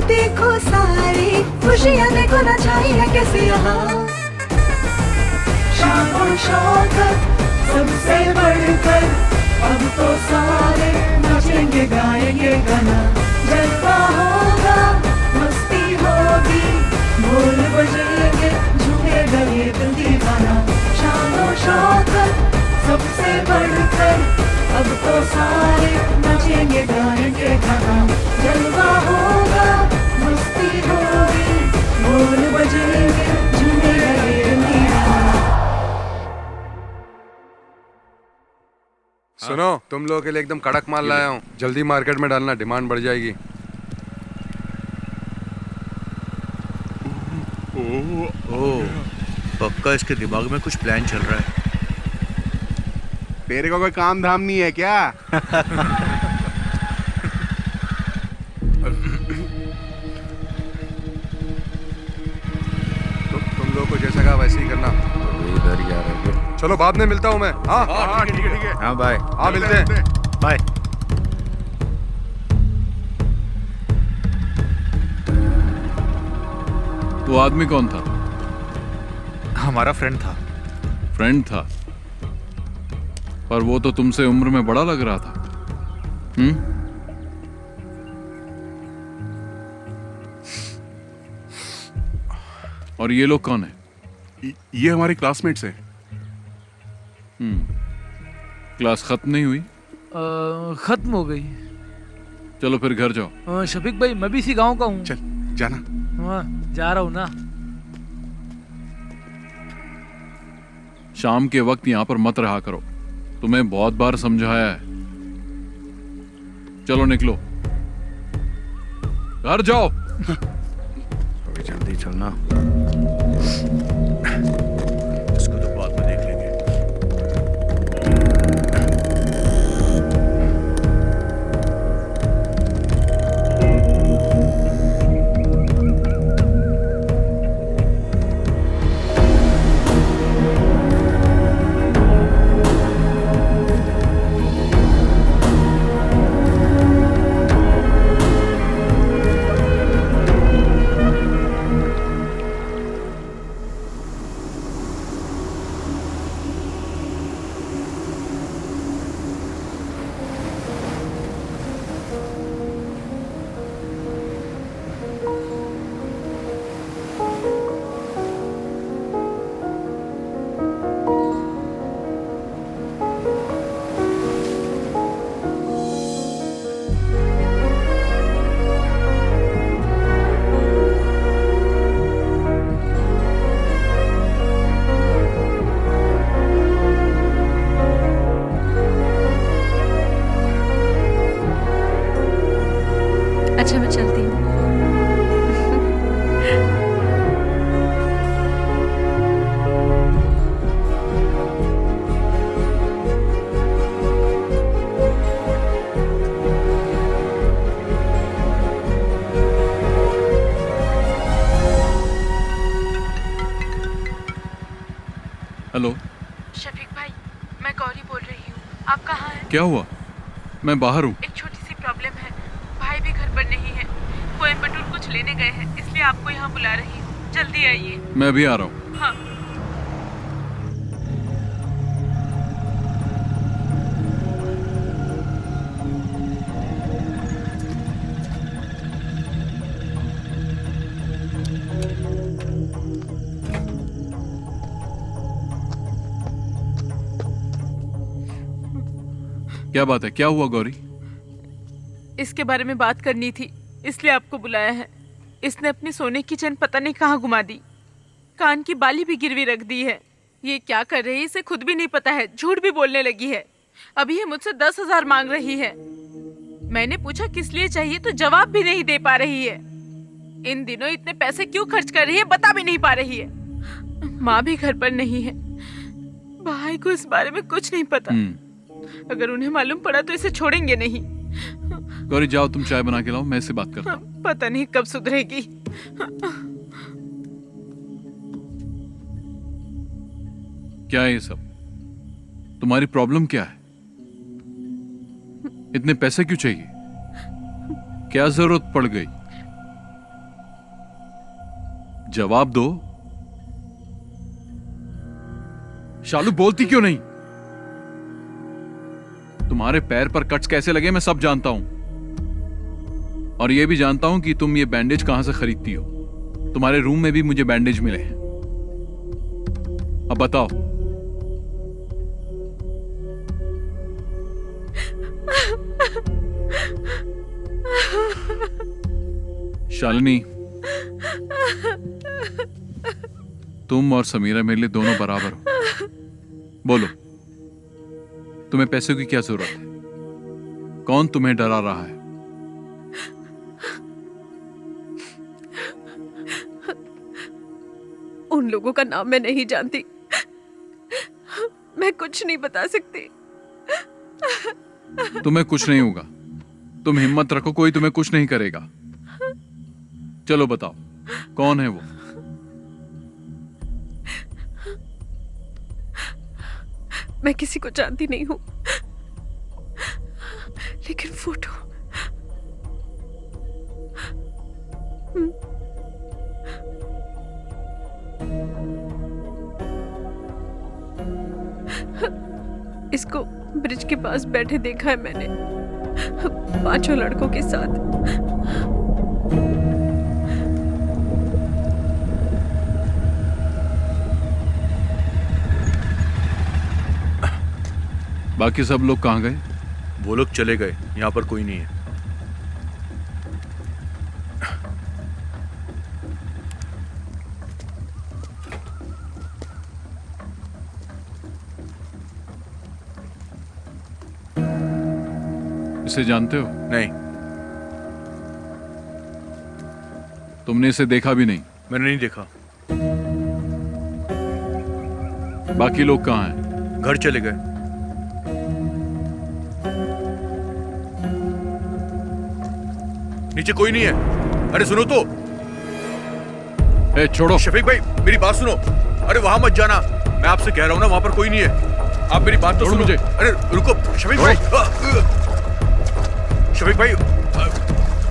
देखो सारी खुशियाँ देखो ना छाई है कैसे यहाँ शान और शौकत सबसे बढ़कर अब तो सारे नाचेंगे गाएंगे गाना जलवा होगा मस्ती होगी ढोल बजेंगे झूमेगा ये दिल दीवाना शान और शौकत सबसे बढ़कर अब तो सारे नाचेंगे गाएंगे गाना जलवा होगा मस्ती होगी ढोल बजेंगे झूमेगा ये दिल दीवाना। सुनो, तुम लोगों के लिए एकदम कड़क माल लाया हूँ, जल्दी मार्केट में डालना, डिमांड बढ़ जाएगी। ओह, पक्का इसके दिमाग में कुछ प्लान चल रहा है। तेरे को कोई काम धाम नहीं है क्या? तुम लोगों को जैसा कहा वैसे ही करना। इधर ही आ रहे हैं। चलो बाद में मिलता हूँ मैं। हाँ ठीक है। हाँ बाय। हाँ मिलते हैं। बाय। वो आदमी कौन था? हमारा फ्रेंड था। फ्रेंड था, पर वो तो तुमसे उम्र में बड़ा लग रहा था। और ये लोग कौन है? ये हमारे क्लासमेट्स हैं। क्लास खत्म नहीं हुई? खत्म हो गई। चलो फिर घर जाओ। शफीक भाई, मैं भी इसी गांव का हूँ। चल जाना। हाँ, जा रहा हूँ ना। शाम के वक्त यहाँ पर मत रहा करो, तुम्हें बहुत बार समझाया है। चलो निकलो, घर जाओ। अभी जल्दी चलना, इसको तो बाद में देख लेंगे। अच्छा, मैं चलती हूँ। हेलो शफीक भाई, मैं गौरी बोल रही हूँ। आप कहाँ हैं? क्या हुआ? मैं बाहर हूँ। एक छोटी सी प्रॉब्लम है, भाई भी घर पर नहीं है, कोयम्बटूर कुछ लेने गए हैं, इसलिए आपको यहाँ बुला रही हूँ। जल्दी आइए। मैं भी आ रहा हूँ। हाँ। क्या बात है? क्या हुआ गौरी? इसके बारे में बात करनी थी, इसलिए आपको बुलाया है। इसने अपनी सोने की चेन पता नहीं कहाँ घुमा दी, कान की बाली भी गिरवी रख दी है। ये क्या कर रही है इसे खुद भी नहीं पता है, झूठ भी बोलने लगी है। अभी ये मुझसे 10,000 मांग रही है। मैंने पूछा किस लिए चाहिए तो जवाब भी नहीं दे पा रही है। इन दिनों इतने पैसे क्यों खर्च कर रही है बता भी नहीं पा रही है। माँ भी घर पर नहीं है, भाई को इस बारे में कुछ नहीं पता। अगर उन्हें मालूम पड़ा तो इसे छोड़ेंगे नहीं। गौरी जाओ, तुम चाय बना के लाओ, मैं इससे बात करता हूँ। पता नहीं कब सुधरेगी। क्या है ये सब? तुम्हारी प्रॉब्लम क्या है? इतने पैसे क्यों चाहिए? क्या जरूरत पड़ गई? जवाब दो। शालू बोलती क्यों नहीं? तुम्हारे पैर पर कट्स कैसे लगे मैं सब जानता हूं, और यह भी जानता हूं कि तुम ये बैंडेज कहां से खरीदती हो। तुम्हारे रूम में भी मुझे बैंडेज मिले हैं। अब बताओ। शालिनी, तुम और समीरा मेरे लिए दोनों बराबर हो। बोलो, तुम्हें पैसों की क्या जरूरत है? कौन तुम्हें डरा रहा है? उन लोगों का नाम मैं नहीं जानती, मैं कुछ नहीं बता सकती। तुम्हें कुछ नहीं होगा, तुम हिम्मत रखो, कोई तुम्हें कुछ नहीं करेगा। चलो बताओ, कौन है वो? मैं किसी को जानती नहीं हूं, लेकिन फोटो इसको ब्रिज के पास बैठे देखा है मैंने, 5 लड़कों के साथ। बाकी सब लोग कहां गए? वो लोग चले गए, यहाँ पर कोई नहीं है। इसे जानते हो? नहीं। तुमने इसे देखा भी नहीं? मैंने नहीं देखा। बाकी लोग कहां हैं? घर चले गए। नीचे कोई नहीं है। अरे सुनो तो। छोड़ो। शफीक भाई मेरी बात सुनो। अरे वहां मत जाना, मैं आपसे कह रहा हूं ना, वहां पर कोई नहीं है। आप मेरी बात तो सुनो मुझे। अरे रुको शफीक भाई। शफीक भाई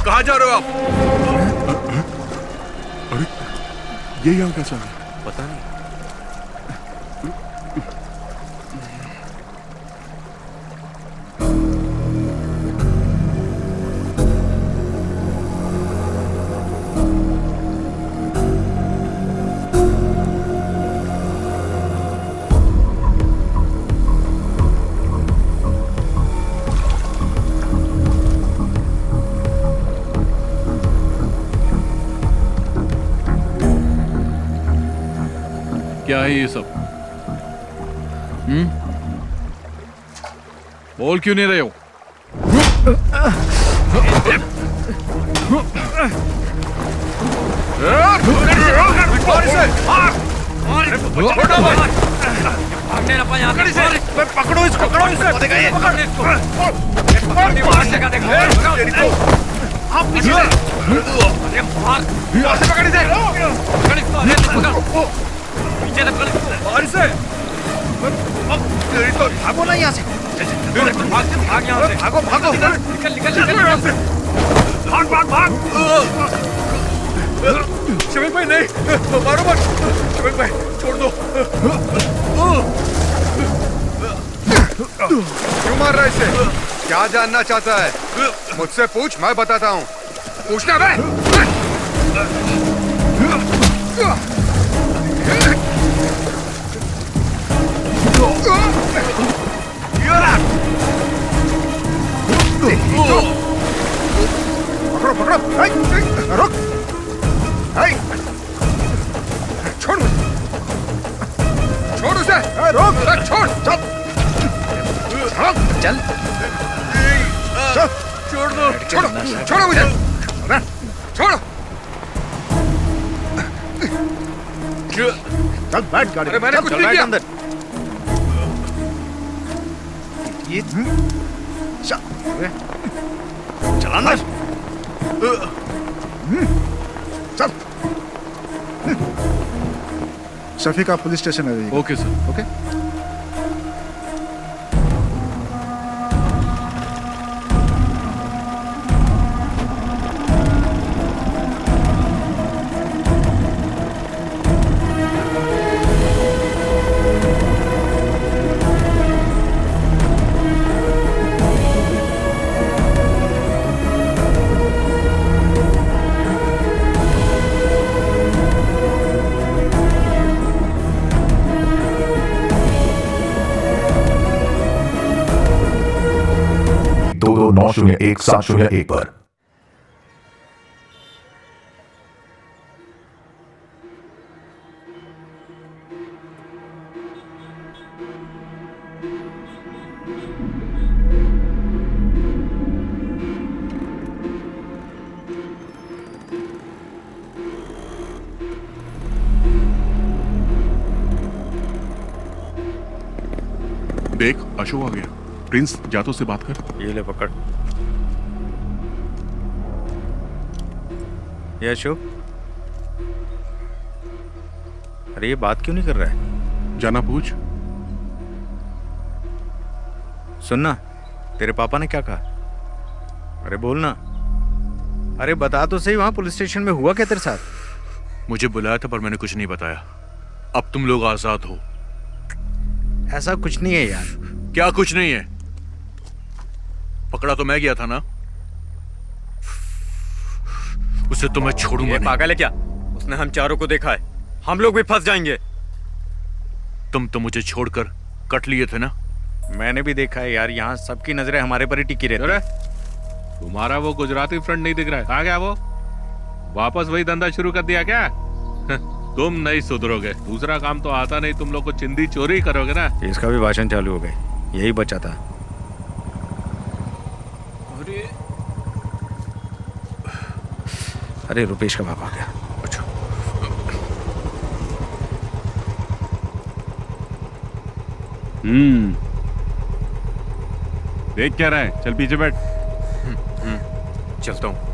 कहां जा रहे हो आप? अरे ये यहाँ कैसा है? पता नहीं। क्या है ये सब? बोल क्यों नहीं रहे हो? पकड़ो इसको, पकड़ो इसे। आप पीछे से। अरे मार। ऐसे पकड़ इसे। पकड़ इसको। पीछे से और इसे। तो भागो ना यहाँ से। भाग यहाँ से। भागो भागो। निकल निकल निकल यहाँ से। भाग भाग भाग। शफीक भाई नहीं, मारो मत। शफीक भाई छोड़ दो। क्यों मार रहा है इसे? क्या जानना चाहता है? मुझसे पूछ, मैं बताता हूँ। पूछना बे। पकड़ो पकड़ो। रुक। छोड़ मुझे। छोड़ उसे। रोक। छोड़। चल। चल। छोड़ दो। छोड़ो। छोड़ो मुझे। छोड़ो। चल बैठ गाड़ी। अरे मैंने कुछ नहीं किया। अंदर। ये चला ना। चल। शफीक आप पुलिस स्टेशन आ जाइए। Okay sir. ओके। 22901701 पर। देख अशोक आ गया। प्रिंस जातो से बात कर। ये ले पकड़। ये अशोक, अरे ये बात क्यों नहीं कर रहा है? जाना पूछ। सुनना, तेरे पापा ने क्या कहा? अरे बोलना। अरे बता तो सही, वहां पुलिस स्टेशन में हुआ क्या तेरे साथ? मुझे बुलाया था पर मैंने कुछ नहीं बताया। अब तुम लोग आजाद हो। ऐसा कुछ नहीं है यार। क्या कुछ नहीं है? पकड़ा तो मैं गया था ना। उसे तो मैं छोड़ूंगा नहीं। पागल है क्या? उसने हम चारों को देखा है। हम लोग भी फंस जाएंगे। तुम तो मुझे छोड़कर कट लिए थे ना। मैंने भी देखा है यार, यहाँ सबकी नजरें हमारे पर ही टिकी रहती है। तुम्हारा वो गुजराती फ्रेंड नहीं दिख रहा है? कहाँ गया वो? वापस वही धंधा शुरू कर दिया क्या? तुम नहीं सुधरोगे। दूसरा काम तो आता नहीं, तुम लोग को चिंदी चोरी करोगे ना। इसका भी भाषण चालू हो गई। यही बचा था। अरे रुपेश का बाप आ गया। अच्छा। देख क्या रहा है? चल पीछे बैठ। चलता हूँ।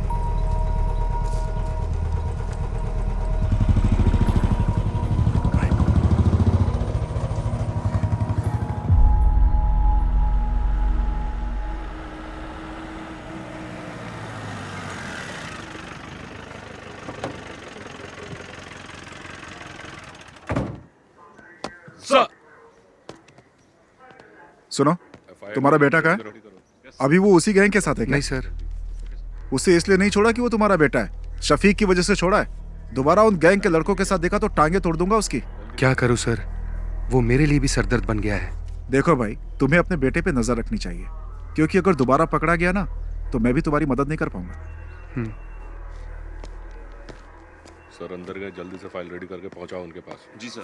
सुनो, तुम्हारा बेटा कहाँ है? अभी वो उसी गैंग के साथ है क्या? नहीं सर। उसे इसलिए नहीं छोड़ा कि वो तुम्हारा बेटा है, शफीक की वजह से छोड़ा है। दोबारा उन गैंग के लड़कों के साथ देखा तो टांगे तोड़ दूंगा उसकी। क्या करूं सर, वो मेरे लिए भी सरदर्द बन गया है। देखो भाई, तुम्हें अपने बेटे पे नजर रखनी चाहिए, क्योंकि अगर दोबारा पकड़ा गया ना तो मैं भी तुम्हारी मदद नहीं कर पाऊंगा। सर अंदर गए, जल्दी से फाइल रेडी करके पहुंचाओ उनके पास। जी सर।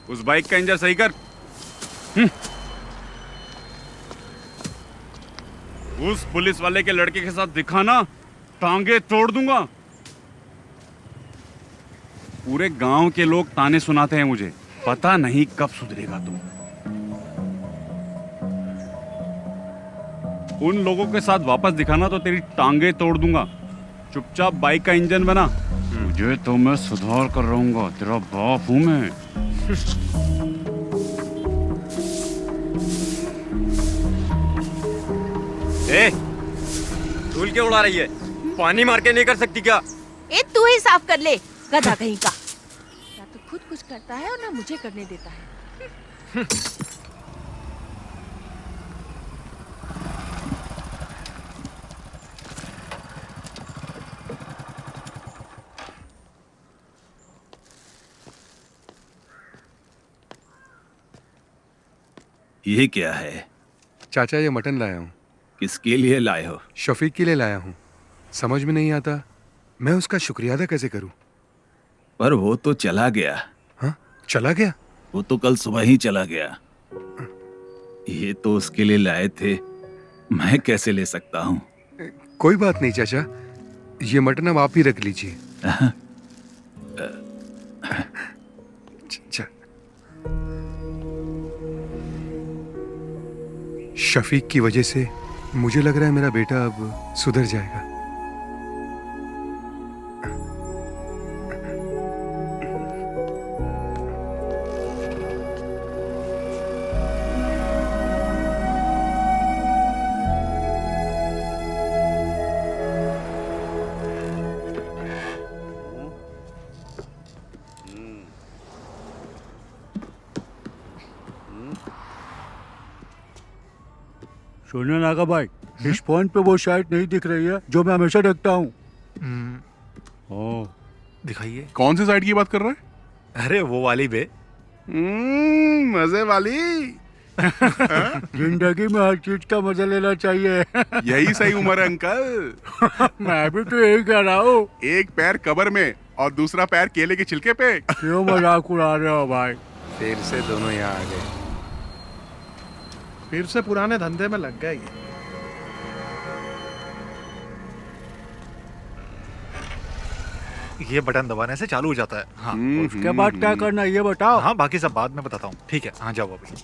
उस बाइक का इंजन सही कर। उस पुलिस वाले के लड़के के साथ दिखाना, टांगे तोड़ दूंगा। पूरे गांव के लोग ताने सुनाते हैं मुझे। पता नहीं कब सुधरेगा तुम। उन लोगों के साथ वापस दिखाना तो तेरी टांगे तोड़ दूंगा। चुपचाप बाइक का इंजन बना। तुझे तो मैं सुधार कर रहूंगा, तेरा बाप हूं मैं। ए, धूल क्यों उड़ा रही है? पानी मार के नहीं कर सकती क्या? ए तू ही साफ कर ले, गधा कहीं का। या तो खुद कुछ करता है और ना मुझे करने देता है। ये क्या है? चाचा ये मटन लाया हूँ। किसके लिए लाए हो? शफीक के लिए लाया हूँ। समझ में नहीं आता मैं उसका शुक्रिया अदा कैसे करूँ। पर वो तो चला गया। हाँ, चला गया? वो तो कल सुबह ही चला गया। ये तो उसके लिए लाए थे, मैं कैसे ले सकता हूँ? कोई बात नहीं चाचा, ये मटन अब आप ही रख लीजिए। शफीक की वजह से मुझे लग रहा है मेरा बेटा अब सुधर जाएगा। सुनो नागा भाई, इस फोन पे वो शायद नहीं दिख रही है जो मैं हमेशा देखता हूँ। दिखाइए। कौन सी साइड की बात कर रहे हैं? अरे वो वाली बे। मजे वाली। जिंदगी में हर चीज का मजा लेना चाहिए। यही सही उम्र है अंकल। मैं भी तो यही कह रहा हूँ। एक पैर कब्र में और दूसरा पैर केले के छिलके पे। क्यों मजाक उड़ा रहे हो भाई? फिर से दोनों यहाँ आ गए। फिर से पुराने धंधे में लग गए ये बटन दबाने से चालू हो जाता है। हाँ। उसके बाद क्या करना ये बताओ। हाँ बाकी सब बाद में बताता हूँ। ठीक है हाँ जाओ अभी।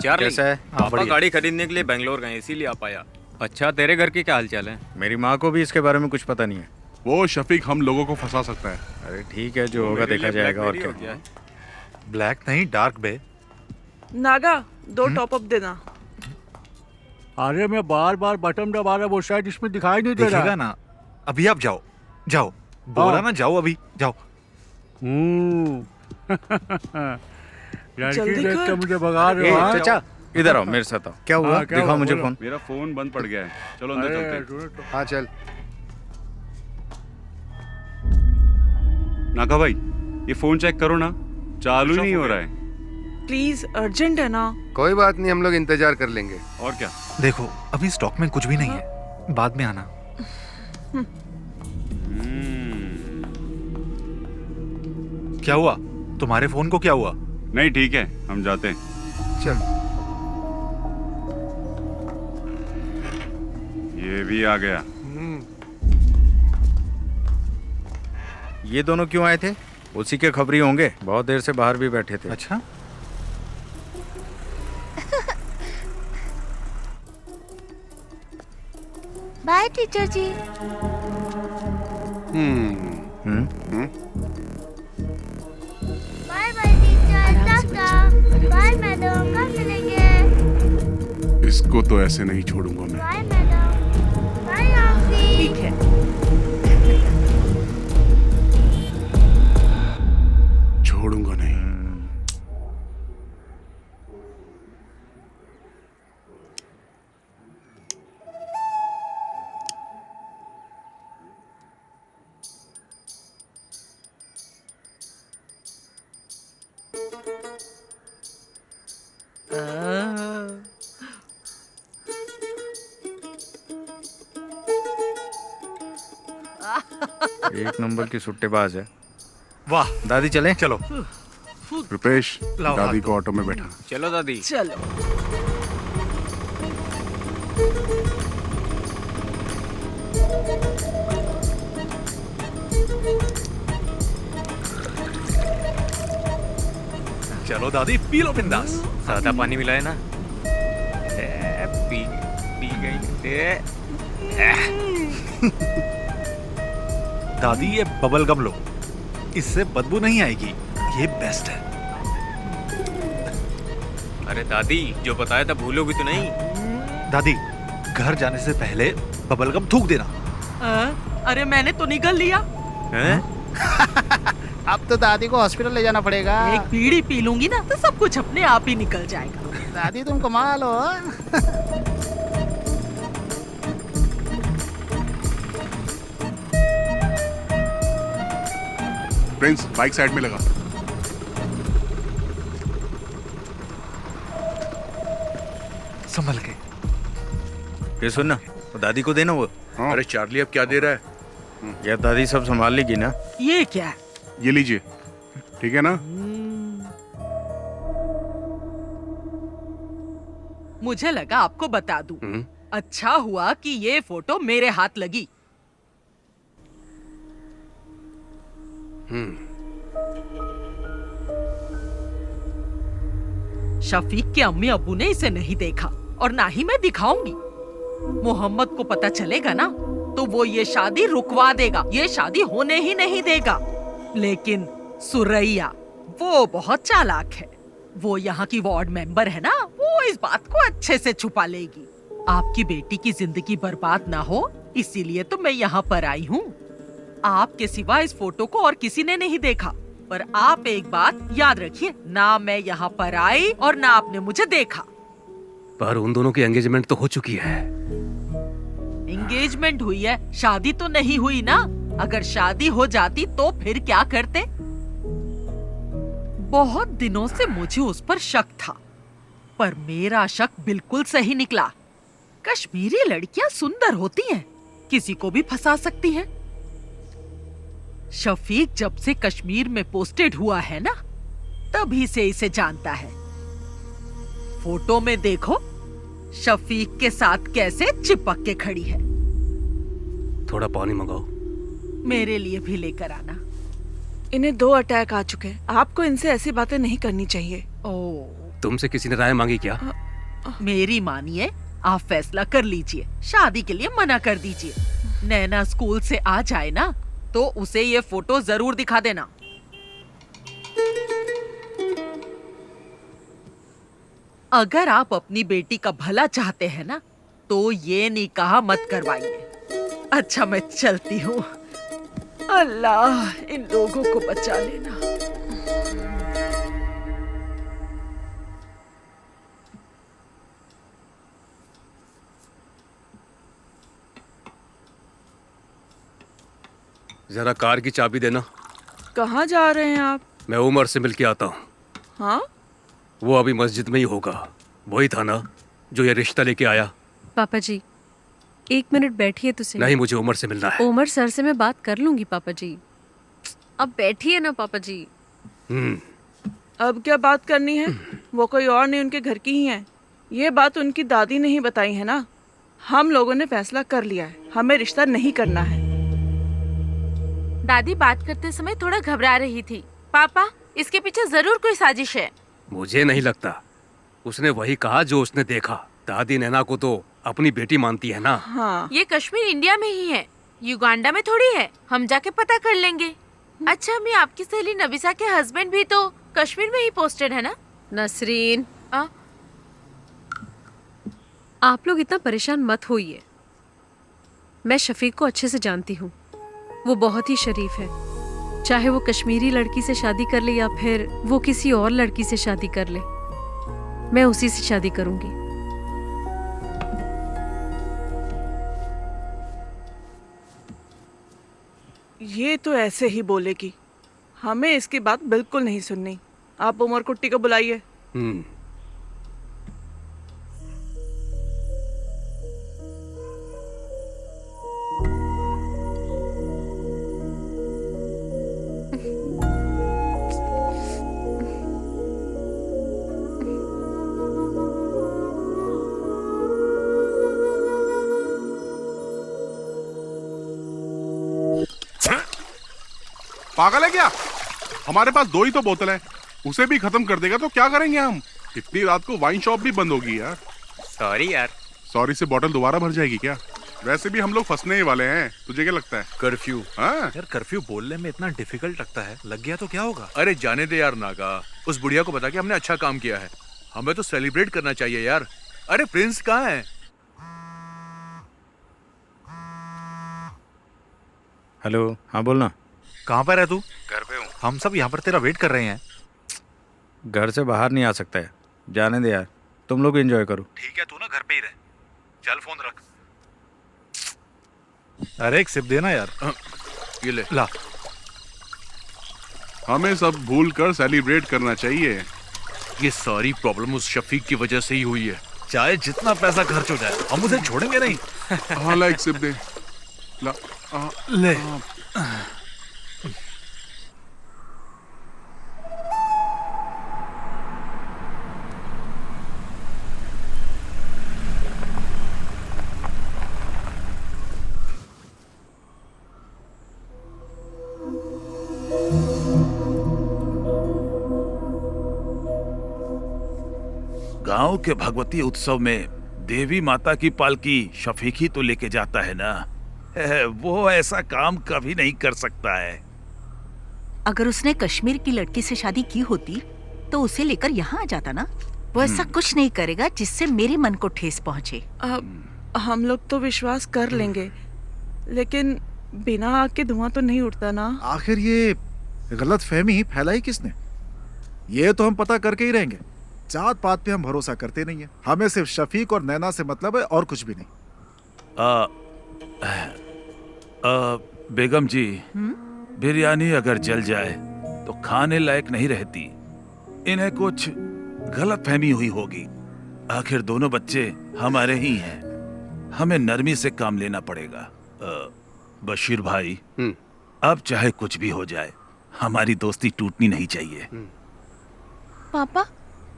चार्ली, कैसा है? हाँ, पापा बढ़िया। गाड़ी खरीदने के लिए बेंगलोर गए इसीलिए आ पाया। अच्छा तेरे घर के क्या हालचाल है? मेरी माँ को भी इसके बारे में कुछ पता नहीं है। वो शफीक हम लोगों को फंसा सकता है। अरे ठीक है जो होगा देखा जाएगा और क्या। ब्लैक नहीं डार्क बे। नागा 2 टॉप अप देना। अरे मैं बार बार बटन दबा रहा, वो शायद इसमें दिखाई नहीं दे रहा। दिखेगा ना। अभी आप जाओ जाओ। बोला ना जाओ अभी जाओ। लड़की देख के मुझे भगा रहे हो। चाचा इधर आओ मेरे साथ आओ। क्या हुआ? दिखाओ मुझे फोन। मेरा फोन बंद पड़ गया है। चलो अंदर चलते हैं। हाँ चल। नागा भाई ये फोन चेक करो ना, चालू नहीं हो रहा है। प्लीज अर्जेंट है ना। कोई बात नहीं, हम लोग इंतजार कर लेंगे। और क्या? देखो अभी स्टॉक में कुछ भी नहीं है, बाद में आना। क्या हुआ? तुम्हारे फोन को क्या हुआ? नहीं ठीक है हम जाते हैं। चल। ये भी आ गया। ये दोनों क्यों आए थे? उसी के खबरी होंगे, बहुत देर से बाहर भी बैठे थे। अच्छा bye teacher ji. Bye bye teacher, tata. Bye madam, कब मिलेंगे? इसको तो ऐसे नहीं छोड़ूंगा मैं। Bye madam. Bye aunty. ठीक है। छोड़ूंगा नहीं। एक नंबर की सुट्टेबाज है। वाह दादी चले? चलो। रुपेश लाओ दादी हाथ। को ऑटो में बैठा। चलो दादी। चलो। चलो दादी पी लो बिंदास। सादा पानी मिलाए ना। पी गई। दादी ये बबल गम लो, इससे बदबू नहीं आएगी, ये बेस्ट है। अरे दादी जो बताया था भूलोगी तो नहीं? दादी घर जाने से पहले बबल गम थूक देना। अरे मैंने तो निगल लिया। अब तो दादी को हॉस्पिटल ले जाना पड़ेगा। एक बीड़ी पी लूंगी ना तो सब कुछ अपने आप ही निकल जाएगा। दादी तुम कमाल हो। प्रिंस बाइक साइड में लगा। संभल के। ये सुन ना, वो दादी को देना वो। अरे चार्ली अब क्या दे रहा है? यार दादी सब संभाल लेगी ना। ये क्या है? ये लीजिए, ठीक है ना? मुझे लगा आपको बता दूं। अच्छा हुआ कि ये फोटो मेरे हाथ लगी। शफीक के अम्मी अब्बू ने इसे नहीं देखा और ना ही मैं दिखाऊंगी। मोहम्मद को पता चलेगा ना तो वो ये शादी रुकवा देगा, ये शादी होने ही नहीं देगा। लेकिन सुरैया वो बहुत चालाक है, वो यहाँ की वार्ड मेंबर है ना, वो इस बात को अच्छे से छुपा लेगी। आपकी बेटी की जिंदगी बर्बाद ना हो इसीलिए तो मैं यहाँ पर आई हूँ। आपके सिवा इस फोटो को और किसी ने नहीं देखा। पर आप एक बात याद रखिए, ना मैं यहाँ पर आई और ना आपने मुझे देखा। पर उन दोनों की एंगेजमेंट तो हो चुकी है। एंगेजमेंट हुई है, शादी तो नहीं हुई ना। अगर शादी हो जाती तो फिर क्या करते? बहुत दिनों से मुझे उस पर शक था, पर मेरा शक बिल्कुल सही निकला। कश्मीरी लड़कियां सुंदर होती हैं, किसी को भी फंसा सकती हैं। शफीक जब से कश्मीर में पोस्टेड हुआ है ना, तभी से इसे जानता है। फोटो में देखो, शफीक के साथ कैसे चिपक के खड़ी है। थोड़ा पानी मंगाओ। मेरे लिए भी लेकर आना। इन्हें 2 अटैक आ चुके हैं, आपको इनसे ऐसी बातें नहीं करनी चाहिए। तुमसे किसी ने राय मांगी क्या? मेरी मानिए, आप फैसला कर लीजिए। शादी के लिए मना कर दीजिए। नैना स्कूल से आ जाए ना, तो उसे ये फोटो जरूर दिखा देना। अगर आप अपनी बेटी का भला चाहते हैं ना, तो ये निकाह मत करवाइए। अच्छा, मैं चलती हूँ। अल्लाह इन लोगों को बचा लेना। जरा कार की चाबी देना। कहाँ जा रहे हैं आप? मैं उमर से मिलके आता हूँ। हाँ? वो अभी मस्जिद में ही होगा। वही था ना जो ये रिश्ता लेके आया। पापा जी 1 मिनट बैठिए तो सही। नहीं, मुझे उमर से मिलना है। उमर सर से मैं बात कर लूंगी पापा जी। अब बैठिए ना पापा जी। अब क्या बात करनी है? वो कोई और नहीं, उनके घर की ही है। ये बात उनकी दादी ने ही बताई है ना। हम लोगों ने फैसला कर लिया है, हमें रिश्ता नहीं करना है। दादी बात करते समय थोड़ा घबरा रही थी। पापा, इसके पीछे जरूर कोई साजिश है। मुझे नहीं लगता। उसने वही कहा जो उसने देखा। दादी नैना को तो अपनी बेटी मानती है ना। हाँ। ये कश्मीर इंडिया में ही है, युगांडा में थोड़ी है। हम जाके पता कर लेंगे। अच्छा, मैं आपकी सहेली नबीसा के हस्बैंड भी तो कश्मीर में ही पोस्टेड है ना? नसरीन, आप लोग इतना परेशान मत होइए। मैं शफीक को अच्छे से जानती हूँ। वो बहुत ही शरीफ है। चाहे वो कश्मीरी लड़की से शादी कर ले या फिर वो किसी और लड़की से शादी कर ले, मैं उसी से शादी करूंगी। ये तो ऐसे ही बोलेगी, हमें इसकी बात बिल्कुल नहीं सुननी। आप उमर कुट्टी को बुलाइए। पागल है क्या? हमारे पास 2 ही तो बोतल है, उसे भी खत्म कर देगा तो क्या करेंगे हम? इतनी रात को वाइन शॉप भी बंद होगी यार। सॉरी यार। सॉरी से बोतल दोबारा भर जाएगी क्या? वैसे भी हम लोग फंसने ही वाले हैं, तुझे क्या लगता है? कर्फ्यू। हाँ यार, कर्फ्यू बोलने में इतना डिफिकल्ट लगता है, लग गया तो क्या होगा? अरे जाने दे यार नागा, उस बुढ़िया को बता के हमने अच्छा काम किया है। हमें तो सेलिब्रेट करना चाहिए यार। अरे प्रिंस कहाँ है? हेलो, हाँ बोलना। कहाँ पर है तू? घर पे हूँ। हम सब यहाँ पर तेरा वेट कर रहे हैं। घर से बाहर नहीं आ सकता है, जाने दे यार। तुम लोग एंजॉय करो। ठीक है, तू ना घर पे ही रह। चल फोन रख। अरे एक सिप देना यार। ये ले। ला। हमें सब भूल कर सेलिब्रेट करना चाहिए। ये सारी प्रॉब्लम उस शफीक की वजह से ही हुई है। चाहे जितना पैसा खर्च हो जाए, हम उसे छोड़ेंगे नहीं। हाँ ला, एक सिप दे। ला। ले। गांव के भगवती उत्सव में देवी माता की पालकी शफीक ही तो लेके जाता है ना। वो ऐसा काम कभी नहीं कर सकता है। अगर उसने कश्मीर की लड़की से शादी की होती तो उसे लेकर यहाँ आ जाता ना। वो ऐसा कुछ नहीं करेगा जिससे मेरे मन को ठेस पहुँचे। हम लोग तो विश्वास कर लेंगे, लेकिन बिना आग के धुआं तो नहीं उठता ना। आखिर ये गलत फहमी फैलाई किसने? ये तो हम पता करके ही रहेंगे। जात पात पे हम भरोसा करते नहीं है। हमें सिर्फ शफीक और नैना से मतलब है और कुछ भी नहीं। बेगम जी, बिरयानी अगर जल जाए तो खाने लायक नहीं रहती। इन्हें कुछ गलत फहमी हुई होगी। आखिर दोनों बच्चे हमारे ही हैं। हमें नरमी से काम लेना पड़ेगा। बशीर भाई, अब चाहे कुछ भी हो जाए, हमारी दोस्ती टूटनी नहीं चाहिए। पापा,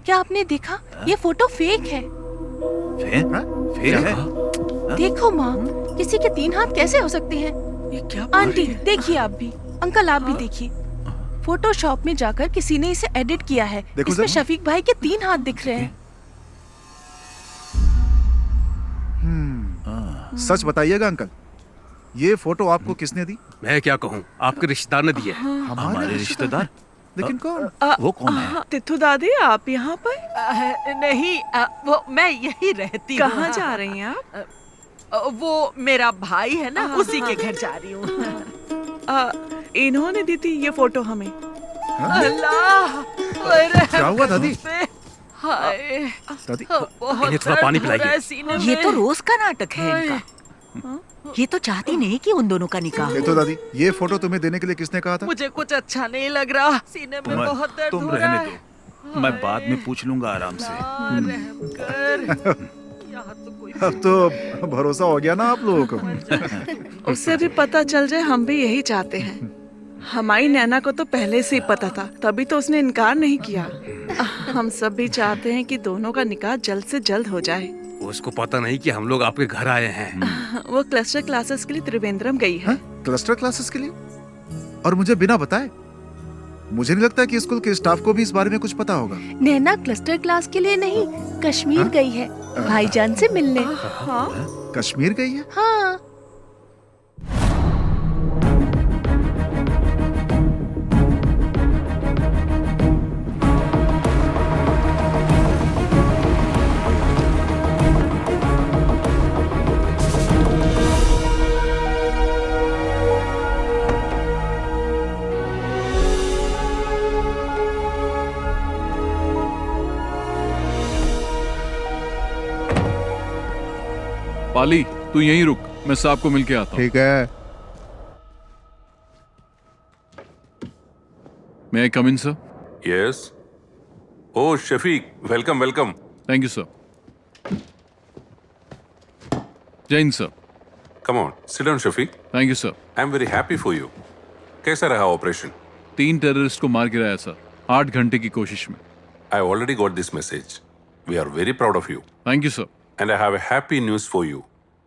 क्या आपने देखा? ये फोटो फेक है। फेक है? देखो माँ, किसी के 3 हाथ कैसे हो सकते हैं? ये क्या? आंटी देखिए, आप भी, अंकल आप भी देखिए। फोटोशॉप में जाकर किसी ने इसे एडिट किया है। इसमें शफीक भाई के 3 हाथ दिख रहे हैं। सच बताइएगा अंकल, ये फोटो आपको किसने दी? मैं क्या कहूँ, आपके रिश्तेदार ने दी है। हमारे रिश्तेदार? लेकिन कौन? वो कौन है? तिथु दादी, आप यहाँ पर? नहीं, वो मैं यही रहती हूँ। कहाँ जा रही हैं आप? वो मेरा भाई है ना, उसी के घर जा रही हूँ। इन्होंने दी थी ये फोटो हमें। अल्लाह, क्या हुआ दादी? हाय दादी, बहुत थोड़ा पानी पिलाइए। ये तो रोज का नाटक है इनका। ये तो चाहती नहीं कि उन दोनों का निकाह। तो दादी, ये फोटो तुम्हें देने के लिए किसने कहा था? मुझे कुछ अच्छा नहीं लग रहा, सीने में बहुत दर्द तुम हो रहा रहने है। दो, मैं बाद में पूछ लूंगा आराम से। अब तो भरोसा हो गया ना आप लोगों को। उससे भी पता चल जाए, हम भी यही चाहते हैं। हमारी नैना को तो पहले से ही पता था, तभी तो उसने इनकार नहीं किया। हम सब भी चाहते हैं कि दोनों का निकाह जल्द से जल्द हो जाए। उसको पता नहीं कि हम लोग आपके घर आए हैं। वो क्लस्टर क्लासेस के लिए त्रिवेंद्रम गई है। क्लस्टर क्लासेस के लिए? और मुझे बिना बताए? मुझे नहीं लगता कि स्कूल के स्टाफ को भी इस बारे में कुछ पता होगा। नैना क्लस्टर क्लास के लिए नहीं, कश्मीर गई है भाईजान से मिलने। कश्मीर गई है? हाँ। पाली, तू यहीं रुक, मैं साहब को मिलके आता हूँ। ठीक है। May I come in, sir? Yes. Oh, Shafiq, welcome, welcome. Thank you, sir. Jain, sir. Come on, sit down, Shafiq. Thank you, sir. I'm very happy for you. कैसा रहा ऑपरेशन? 3 टेररिस्ट को मार गिराया सर, 8 घंटे की कोशिश में। I already got this message. We are very proud of you. Thank you, sir. And I have a happy news for you.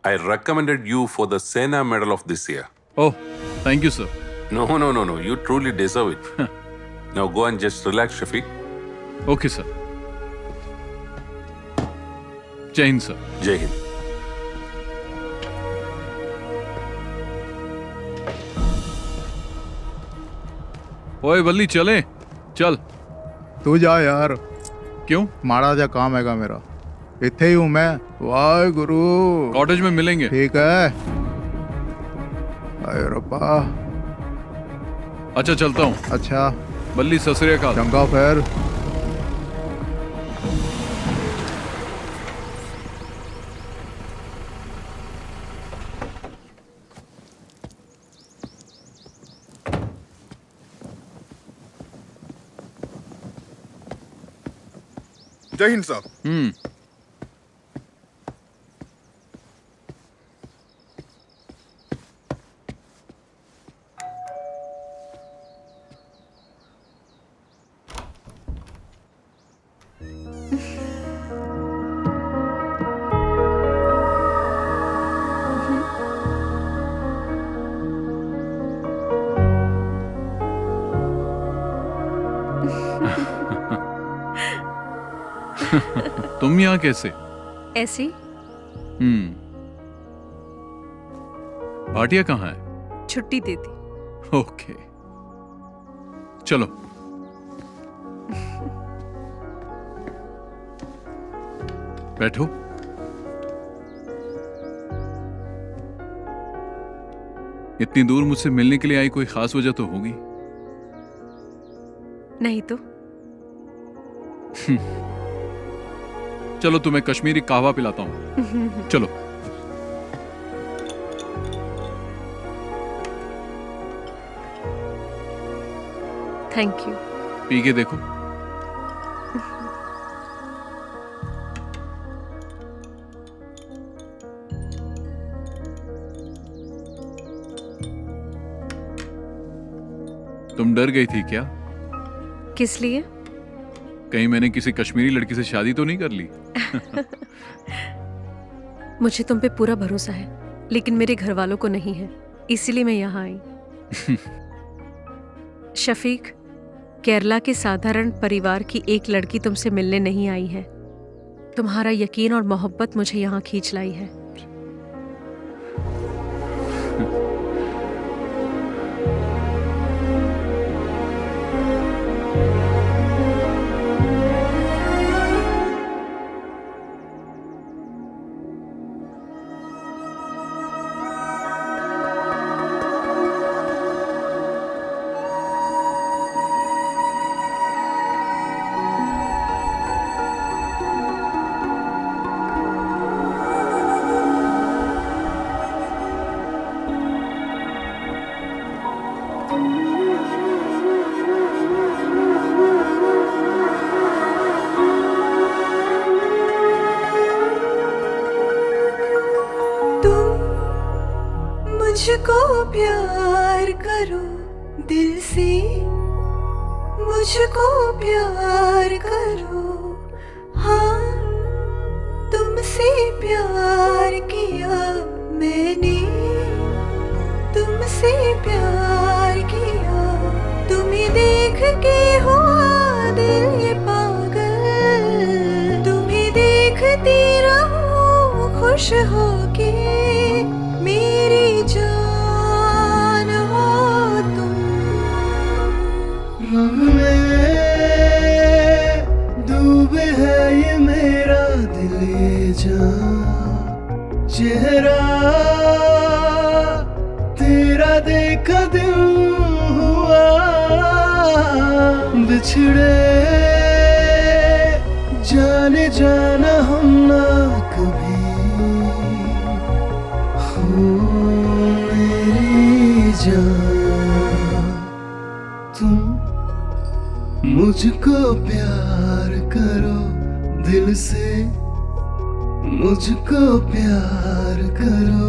I recommended you for the Sena Medal of this year. Oh, thank you, sir. No. You truly deserve it. Now go and just relax, Shafiq. Okay, sir. Jai Hind, sir. Jai Hind. ओए बल्ली, चले चल। तू जा यार। क्यों? माड़ा जा काम हैगा मेरा, इत्थे ही हूँ मैं। वाहे गुरु। कॉटेज में मिलेंगे। ठीक है। आए रब्बा। अच्छा चलता हूँ। अच्छा। बल्ली, सत श्री अकाल। चंगा फिर। जय हिंद साहब। तुम यहाँ कैसे? ऐसे ही। भाटिया कहाँ है? छुट्टी दे दी। ओके, चलो। बैठो। इतनी दूर मुझसे मिलने के लिए आई, कोई खास वजह तो होगी। नहीं तो। चलो तुम्हें कश्मीरी कहवा पिलाता हूँ। चलो। Thank you. पी के देखो। तुम डर गई थी क्या? किस लिए? कहीं मैंने किसी कश्मीरी लड़की से शादी तो नहीं कर ली? मुझे तुम पे पूरा भरोसा है, लेकिन मेरे घर वालों को नहीं है, इसीलिए मैं यहाँ आई। शफीक, केरला के साधारण परिवार की एक लड़की तुमसे मिलने नहीं आई है। तुम्हारा यकीन और मोहब्बत मुझे यहाँ खींच लाई है। मुझको प्यार करो दिल से, मुझको प्यार करो, हाँ तुमसे प्यार किया मैंने, तुमसे प्यार किया। तुम्हें देख के हुआ दिल ये पागल, तुम्हें देखती रहूं खुश होके, मेरी जान हो तुम। रंग में डूबे है ये मेरा दिल ये जान, चेहरा तेरा देखा दिल हुआ, बिछड़े जाने जाना हम ना कभी, मेरी जान तुम मुझको प्यार करो दिल से, मुझको प्यार करो।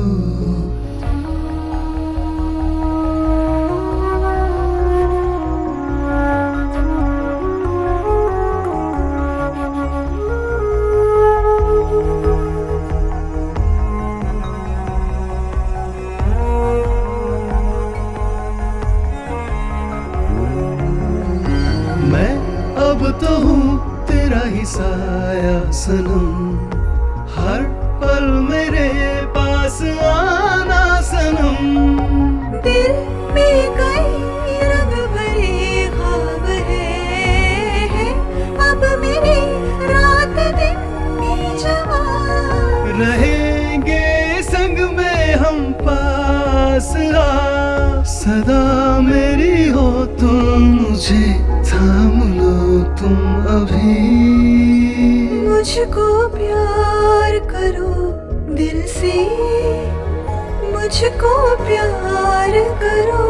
अब तो हूँ तेरा ही साया सनम, हर पल मेरे पास आना सनम। दिल में कई रंग भरे ख्वाब है, अब मेरे रात दिन भी जवान, रहेंगे संग में हम पास आ, सदा मेरी हो तुम, मुझे थाम लो तुम अभी। मुझको प्यार करो दिल से, मुझको प्यार करो।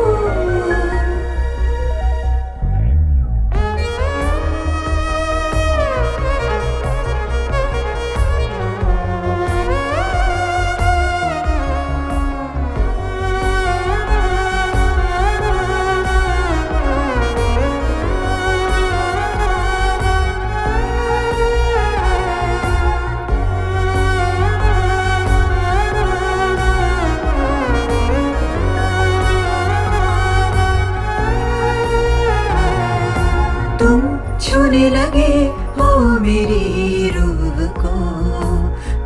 तुम छूने लगे हो मेरी रूह को,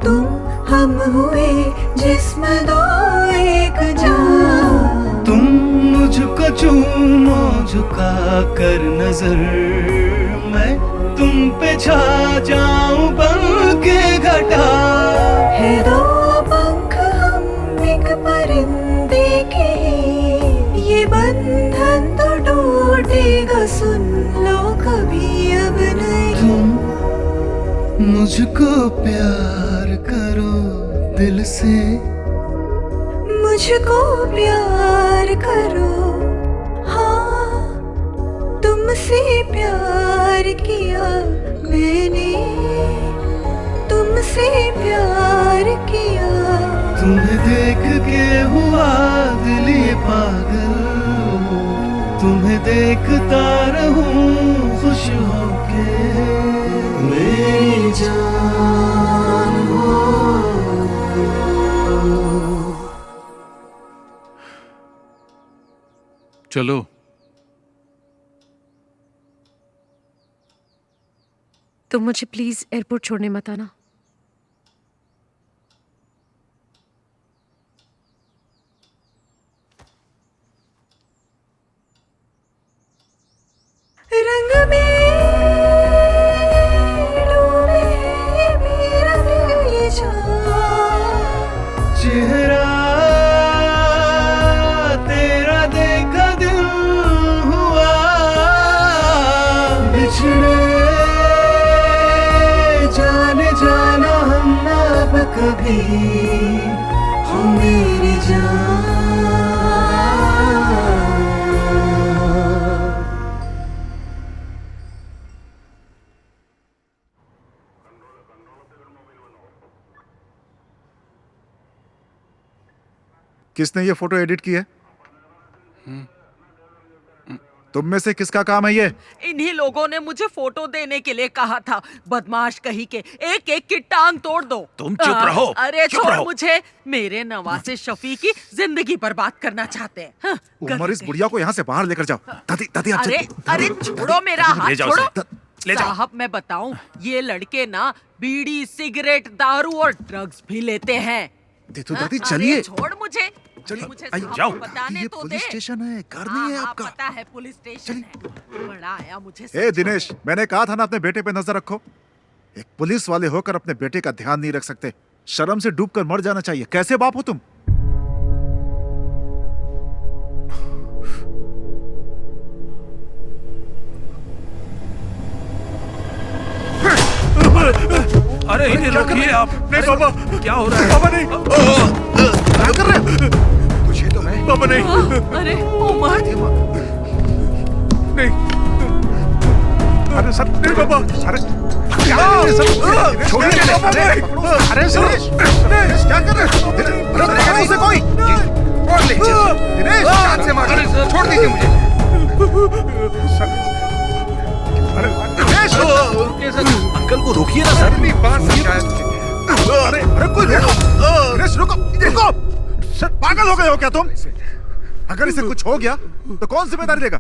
तुम हम हुए जिस्म दो एक जान। तुम मुझको चूमो झुका कर नजर, मैं तुम पे छा जाऊं बन के घटा। है दो पंख हम एक परिंदे के, ये बंधन तो टूटेगा सुन लो कभी अब नहीं। तुम मुझको प्यार करो दिल से, मुझको प्यार करो, हाँ तुमसे प्यार किया मैंने, तुमसे प्यार किया। तुम्हें देख के हुआ दिल ये पागल, तुम्हें देखता रहूं खुश होके, मेरी जान हो। चलो। तुम मुझे प्लीज एयरपोर्ट छोड़ने मत आना। रंग में डूबे मेरा दिल ये चेहरा तेरा देखा दिल हुआ, बिछड़े जाने जाना हम अब कभी, हो मेरी जान। किसने ये फोटो एडिट की है? तुम में से किसका काम है ये? इन्हीं लोगों ने मुझे फोटो देने के लिए कहा था। बदमाश कहीं के, एक एक की टांग तोड़ दो। तुम चुप रहो। अरे चुप छोड़ रहो। मुझे, मेरे नवासे शफी की जिंदगी बर्बाद करना चाहते हैं। हाँ, उमर, इस बुढ़िया को यहाँ से बाहर लेकर जाओ। दादी दादी आप अरे अरे छोड़ो मेरा हाथ, ले जाओ छोड़ो। उसे। ले जाओ। साहब मैं बताऊं, ये लड़के ना बीड़ी, सिगरेट, दारू और ड्रग्स भी लेते हैं। देखो दादी हाँ, चलिए। अरे छोड़ मुझे, चलिए, मुझे आइए, साहब जाओ। को बताने ये तो पुलिस दे। स्टेशन है, घर नहीं है हाँ, आपका। पता है पुलिस स्टेशन है। बड़ा आया मुझे ए दिनेश, मैंने कहा था ना अपने बेटे पे नजर रखो। एक पुलिस वाले होकर अपने बेटे का ध्यान नहीं रख सकते। शर्म से डूबकर मर जाना चाहिए। कैसे बाप हो तुम? अरे इन्हें रोकिए आप। नहीं पापा, क्या हो रहा है? पापा नहीं। क्या कर रहे हो? तुझे तो मैं। पापा नहीं। अरे उमर, नहीं। अरे सर, नहीं पापा। अरे छोड़िए। अरे सुरेश, क्या कर रहे हो? अरे उसे कोई और ले चल। दिनेश जान से मार, छोड़ दीजिए मुझे। दिनेश, अंकल को रोकिए ना सर। इतनी बार समझाया तुझे। अरे अरे कोई रुको। दिनेश रुको, रुको। सर पागल हो गए हो क्या तुम? अगर इसे कुछ हो गया तो कौन जिम्मेदारी लेगा?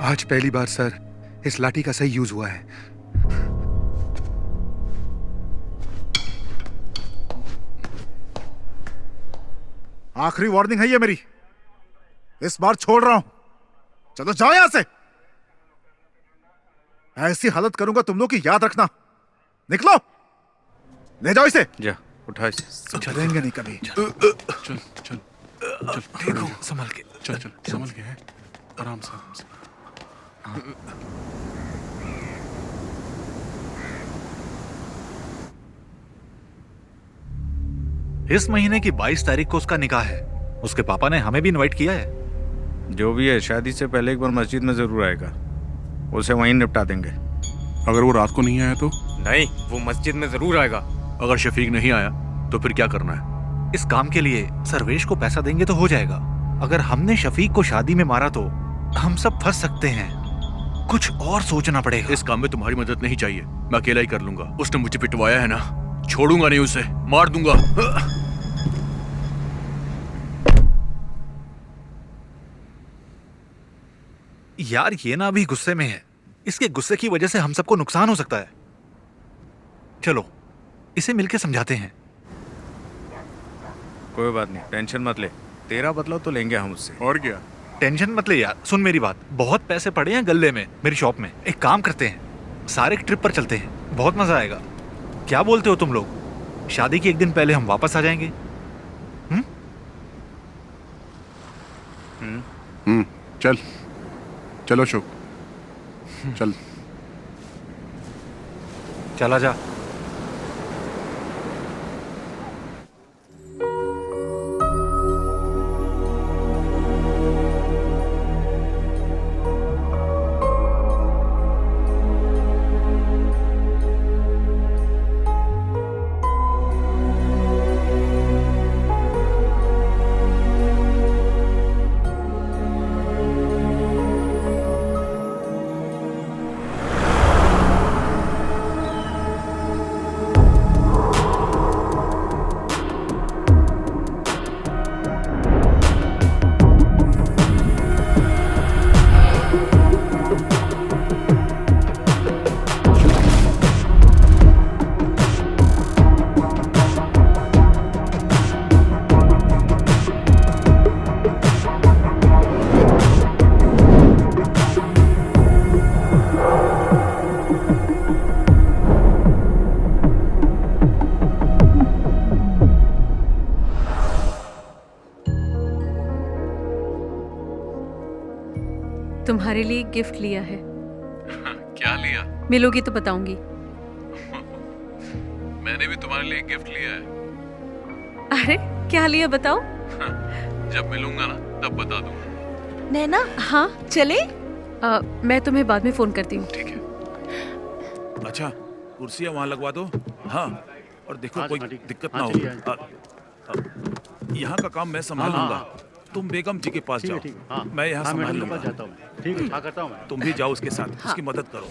आज पहली बार सर इस लाठी का सही यूज हुआ है। आखिरी वार्निंग है ये मेरी। इस बार छोड़ रहा हूं। चलो जाओ यहां से। ऐसी हालत करूंगा तुम लोग की, याद रखना। निकलो, ले जाओ इसे। जा उठा इसे। चलेंगे नहीं कभी। चल चल चल देखो संभल के। चल चल संभल के है। आराम से आराम से। इस महीने की 22 तारीख को उसका निकाह है। उसके पापा ने हमें भी इनवाइट किया है। जो भी है, शादी से पहले एक बार मस्जिद में जरूर आएगा। उसे वहीं निपटा देंगे। अगर वो रात को नहीं आया तो? नहीं, वो मस्जिद में जरूर आएगा। अगर शफीक नहीं आया तो फिर क्या करना है? इस काम के लिए सर्वेश को पैसा देंगे तो हो जाएगा। अगर हमने शफीक को शादी में मारा तो हम सब फंस सकते हैं। कुछ और सोचना पड़ेगा। इस काम में तुम्हारी मदद नहीं चाहिए, मैं अकेला ही कर लूंगा। उसने मुझे पिटवाया है ना, छोड़ूंगा नहीं उसे, मार दूंगा। यार ये ना अभी गुस्से में है। इसके गुस्से की वजह से हम सबको नुकसान हो सकता है। चलो इसे मिलके समझाते हैं। कोई बात नहीं, टेंशन मत ले। तेरा बदला तो लेंगे हम उससे। और क्या? टेंशन मत ले यार। सुन मेरी बात, बहुत पैसे पड़े हैं गल्ले में मेरी शॉप में। एक काम करते हैं, सारे एक ट्रिप पर चलते हैं, बहुत मजा आएगा। क्या बोलते हो तुम लोग? शादी के एक दिन पहले हम वापस आ जाएंगे। चल चलो अशोक, चल चला जा। तुम्हारे लिए एक गिफ्ट लिया है। क्या लिया? मिलोगी तो बताऊंगी। मैंने भी तुम्हारे लिए एक गिफ्ट लिया है। अरे क्या लिया बताओ? जब मिलूंगा ना तब बता दूंगा। नैना, हाँ चले? मैं तुम्हें बाद में फोन करती हूँ। ठीक है। अच्छा, कुर्सियाँ वहाँ लगवा दो। हाँ, और देखो कोई दिक्कत ना हो। यहाँ का काम मैं संभालूंगा। तुम बेगम जी के पास जाओ। मैं यहाँ संभाल लूंगा। ठीक है, करता हूँ मैं। तुम भी जाओ उसके साथ, उसकी मदद करो।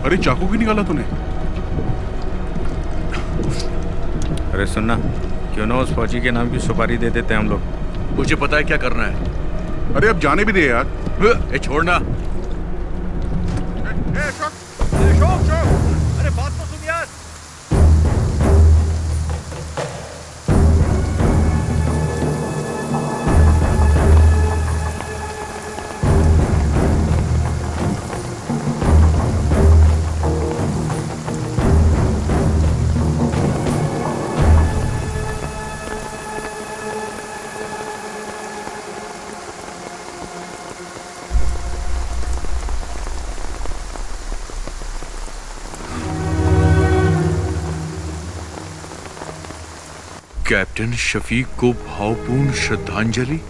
अरे चाकू क्यों निकाला तूने? अरे सुनना, क्यों ना उस फौजी के नाम की सुपारी दे देते हैं हम लोग। मुझे पता है क्या करना है। अरे अब जाने भी दे यार। ए छोड़ना। अरे बात तो सुन यार। कैप्टन शफीक को भावपूर्ण श्रद्धांजलि।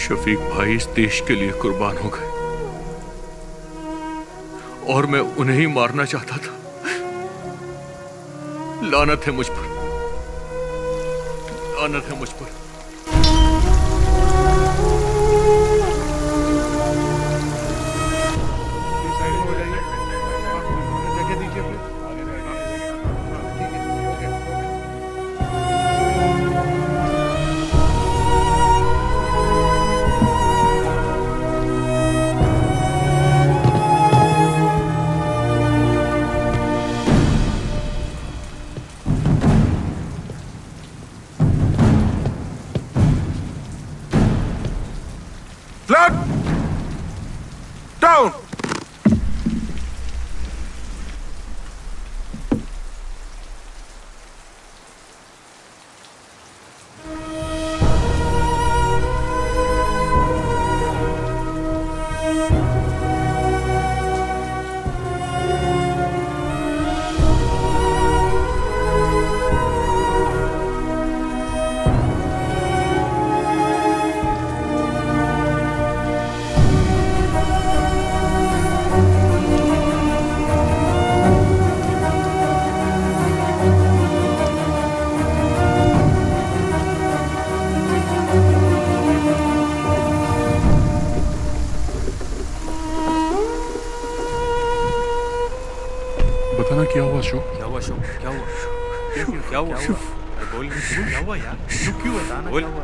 शफीक भाई इस देश के लिए कुर्बान हो गए और मैं उन्हें ही मारना चाहता था। लानत है मुझ पर, लानत है मुझ पर। Flat! Down! बताना क्या हुआ अशोक? क्या हुआ अशोक? क्या हुआ? क्या हुआ? बोल क्या हुआ यार? क्यों बताना क्या हुआ?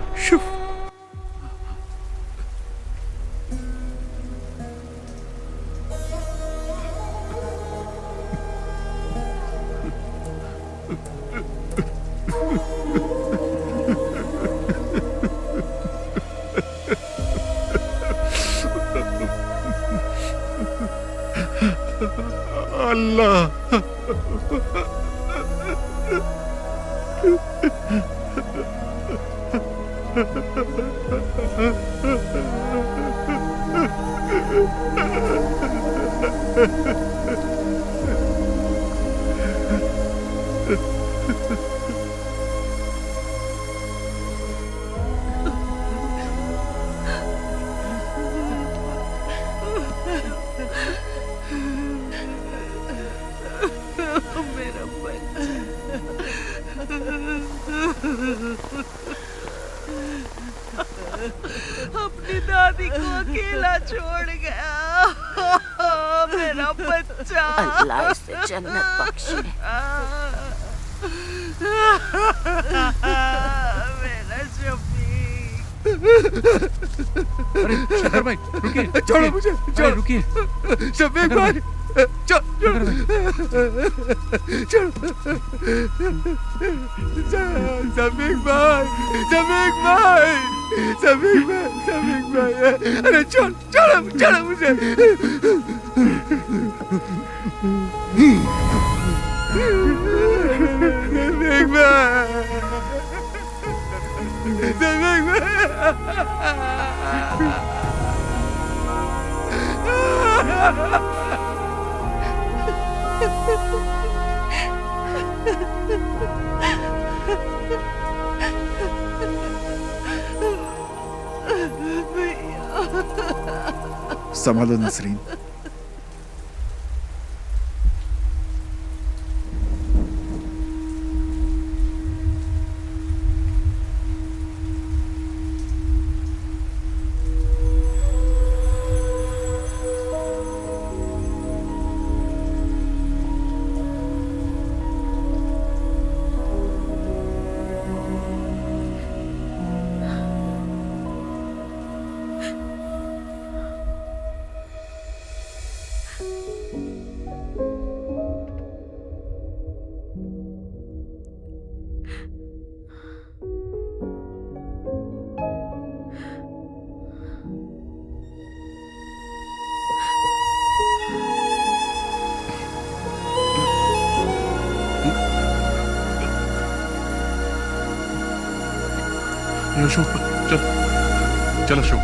मेरा बच्चा अपनी दादी को अकेला छोड़ गया। मेरा बच्चा अल्लाह इसे जन्नत बख्शे। मेरा शफीक। अरे शंकर भाई रुकिए, छोड़ो मुझे, अरे रुकिए शफीक भाई, सफीक भाई, सफीक भाई, सफीक भाई, सफीक भाई, अरे छोड़ छोड़ो छोड़ो मुझे। सफीक भाई, सफीक संभालो नसरीन। अशोक चल चल अशोक।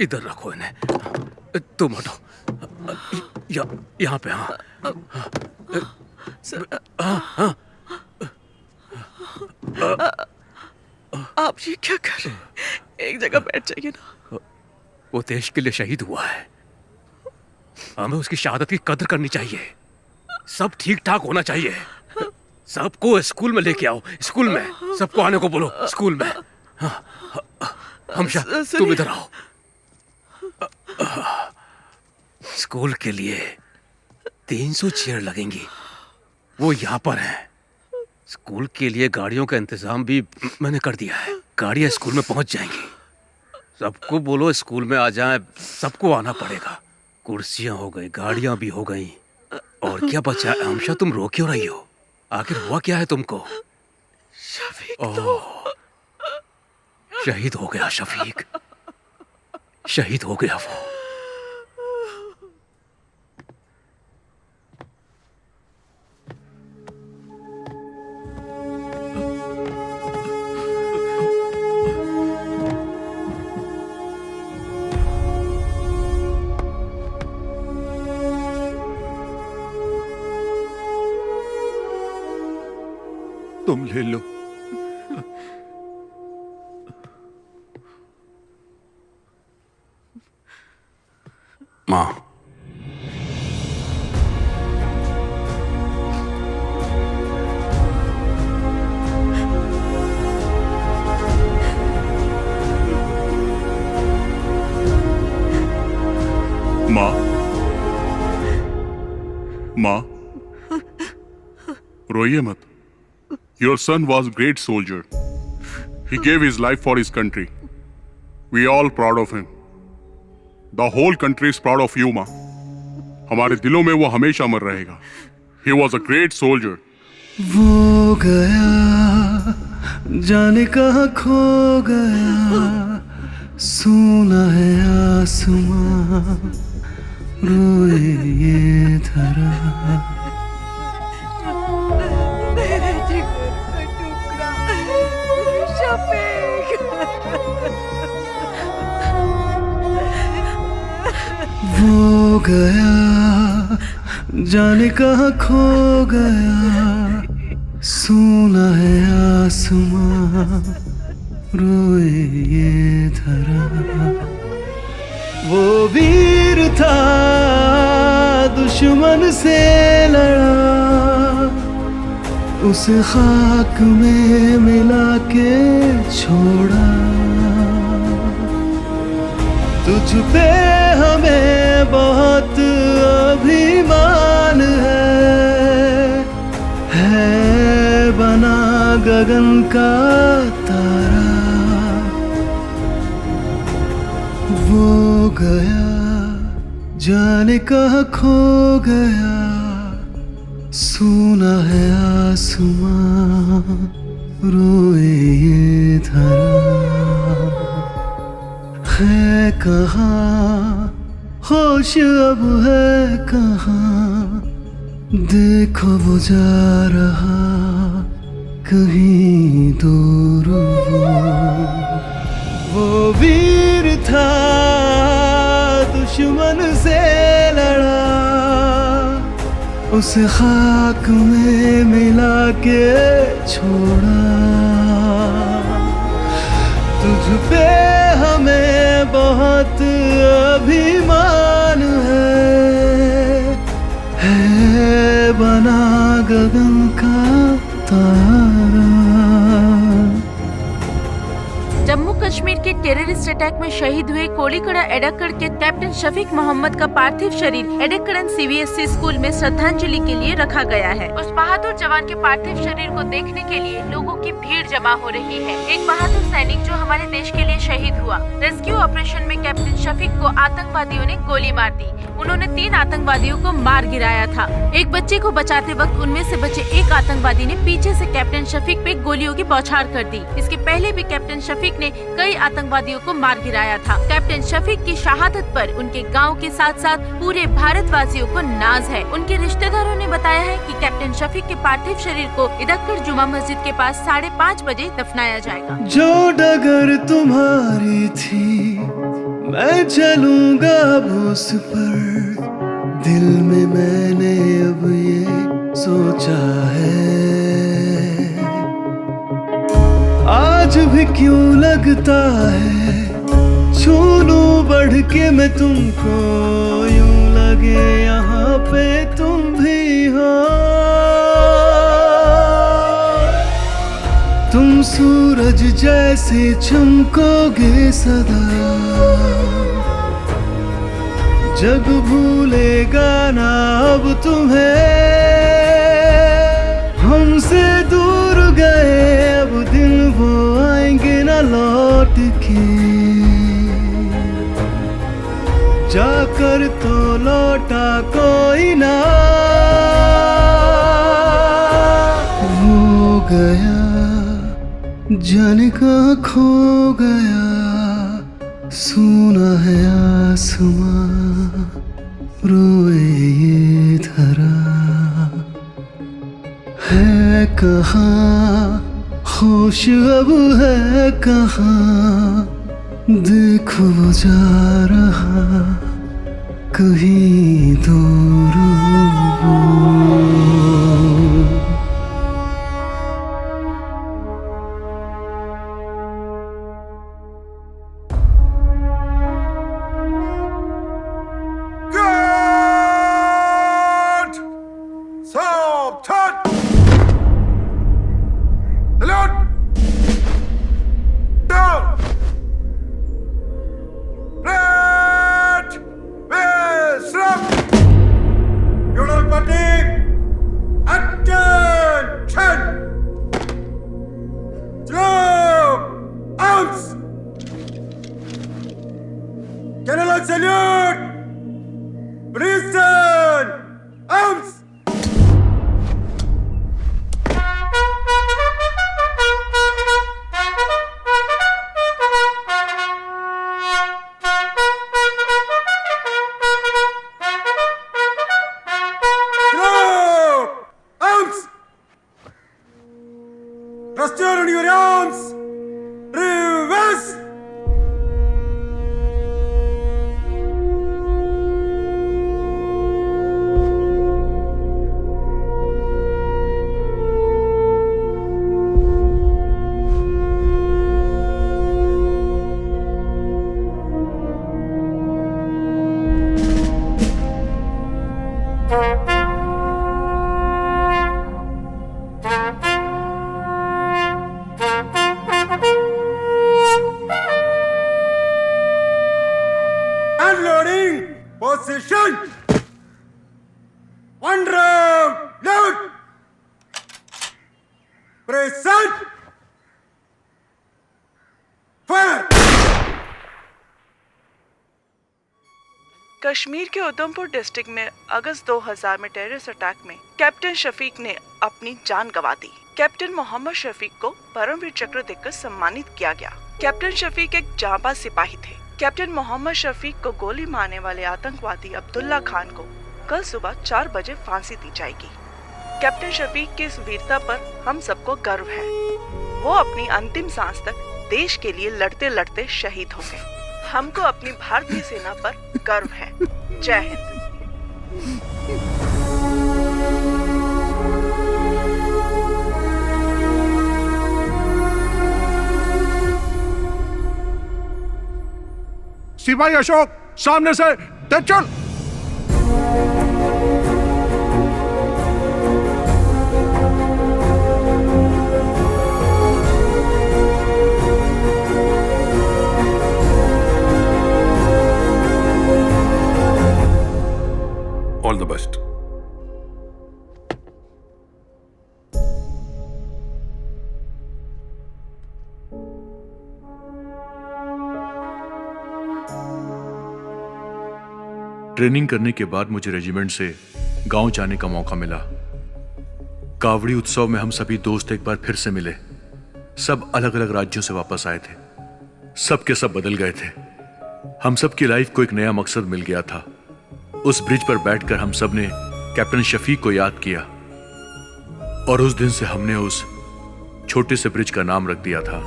इधर रखो इन्हें। तुम हटो। यहाँ पे। हाँ हाँ हाँ। आप ये क्या कर रहे हैं? एक जगह बैठ जाइए ना। वो देश के लिए शहीद हुआ है, हमें उसकी शहादत की कदर करनी चाहिए। सब ठीक ठाक होना चाहिए। सबको स्कूल में लेके आओ, स्कूल में सबको आने को बोलो, स्कूल में। हमशा तुम इधर आओ। स्कूल के लिए 300 चेयर लगेंगी, वो यहाँ पर है। स्कूल के लिए गाड़ियों का इंतजाम भी मैंने कर दिया है, गाड़ियाँ स्कूल में पहुंच जाएंगी। सबको बोलो स्कूल में आ जाए, सबको आना पड़ेगा। कुर्सियां हो गई, गाड़ियां भी हो गई, और क्या बचा? हमशा तुम रो क्यों रही हो? आखिर हुआ क्या है तुमको? शहीद हो गया शफीक, शहीद हो गया वो। तुम ले लो। माँ, माँ, माँ, रोइए मत। Your son was a great soldier. He gave his life for his country. We are all proud of him. The whole country is proud of you, माँ। हमारे दिलों में वो हमेशा अमर रहेगा। He was a great soldier. वो गया जाने कहाँ खो गया, सोना है आसमां, रोए ये धरा। वो गया जाने कहाँ खो गया, सोना है आसमां, रोए ये धरा। वो वीर था दुश्मन से लड़ा, उसे खाक में मिला के छोड़ा। तुझ पे हमें बहुत अभिमान है बना गगन का तारा। वो गया जाने कहाँ खो गया, सोना है आसमां, रोए ये धरा। है कहाँ होश अब है कहाँ, देखो वो जा रहा कहीं दूर। वो वीर था दुश्मन से लड़ा, उसे खाक में मिला के छोड़ा। तुझ पे हमें बहुत अभिमान है बना गगन का तारा। जम्मू कश्मीर के टेररिस्ट अटैक में शहीद हुए कोलीकड़ा एडक्कड़ के कैप्टन शफीक मोहम्मद का पार्थिव शरीर एडक्कड़न CBSE स्कूल में श्रद्धांजलि के लिए रखा गया है। उस बहादुर जवान के पार्थिव शरीर को देखने के लिए लोगों की भीड़ जमा हो रही है। एक बहादुर सैनिक जो हमारे देश के लिए शहीद हुआ। रेस्क्यू ऑपरेशन में कैप्टन शफीक को आतंकवादियों ने गोली मार दी। उन्होंने 3 आतंकवादियों को मार गिराया था। एक बच्चे को बचाते वक्त उनमें से बचे एक आतंकवादी ने पीछे से कैप्टन शफीक पे गोलियों की बौछार कर दी। इसके पहले भी कैप्टन शफीक ने कई आतंकवादियों को मार गिराया था। कैप्टन शफीक की शहादत पर उनके गांव के साथ साथ पूरे भारतवासियों को नाज है। उनके रिश्तेदारों ने बताया है कि कैप्टन शफीक के पार्थिव शरीर को इदक्कड़ जुमा मस्जिद के पास 5:30 बजे दफनाया जाएगा। जो डगर तुम्हारी थी मैं चलूंगा अब उस पर, दिल में मैंने अब ये सोचा है। आज भी क्यों लगता है छू लूं बढ़ के मैं तुमको, यूं लगे यहाँ पे तुम भी हो। तुम सूरज जैसे चमकोगे सदा, जग भूलेगा ना अब तुम्हें। हमसे दूर गए अब दिन वो आएंगे ना लौट के, जाकर तो लौटा कोई ना। वो गया जाने कहाँ खो गया, सुना है आसमां रोए ये धरा। है कहाँ होश अब है कहाँ, देखो वो जा रहा कहीं दूर वो। General salute! Princeton! Arms! Drop! Arms! Restore your arms! Reverse! Unloading position. One round load. Present. Fire. Kashmir के उधमपुर डिस्ट्रिक्ट में अगस्त 2000 में टेररिस्ट अटैक में कैप्टन शफीक ने अपनी जान गंवा दी। कैप्टन मोहम्मद शफीक को परमवीर चक्र देकर सम्मानित किया गया। कैप्टन शफीक एक जांबाज सिपाही थे। कैप्टन मोहम्मद शफीक को गोली मारने वाले आतंकवादी अब्दुल्ला खान को कल सुबह 4 बजे फांसी दी जाएगी। कैप्टन शफीक की इस वीरता पर हम सबको गर्व है। वो अपनी अंतिम सांस तक देश के लिए लड़ते लड़ते शहीद हो गए। हमको अपनी भारतीय सेना पर गर्व है। जय हिंद। सिपाही अशोक सामने से तेज चल। All the best. ट्रेनिंग करने के बाद मुझे रेजिमेंट से गांव जाने का मौका मिला। कावड़ी उत्सव में हम सभी दोस्त एक बार फिर से मिले। सब अलग अलग राज्यों से वापस आए थे। सब के सब बदल गए थे। हम सब की लाइफ को एक नया मकसद मिल गया था। उस ब्रिज पर बैठकर हम सब ने कैप्टन शफीक को याद किया और उस दिन से हमने उस छोटे से ब्रिज का नाम रख दिया था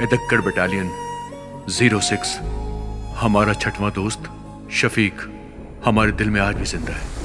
एदक्कड़ बटालियन 06। हमारा 6वां दोस्त शफीक हमारे दिल में आज भी जिंदा है।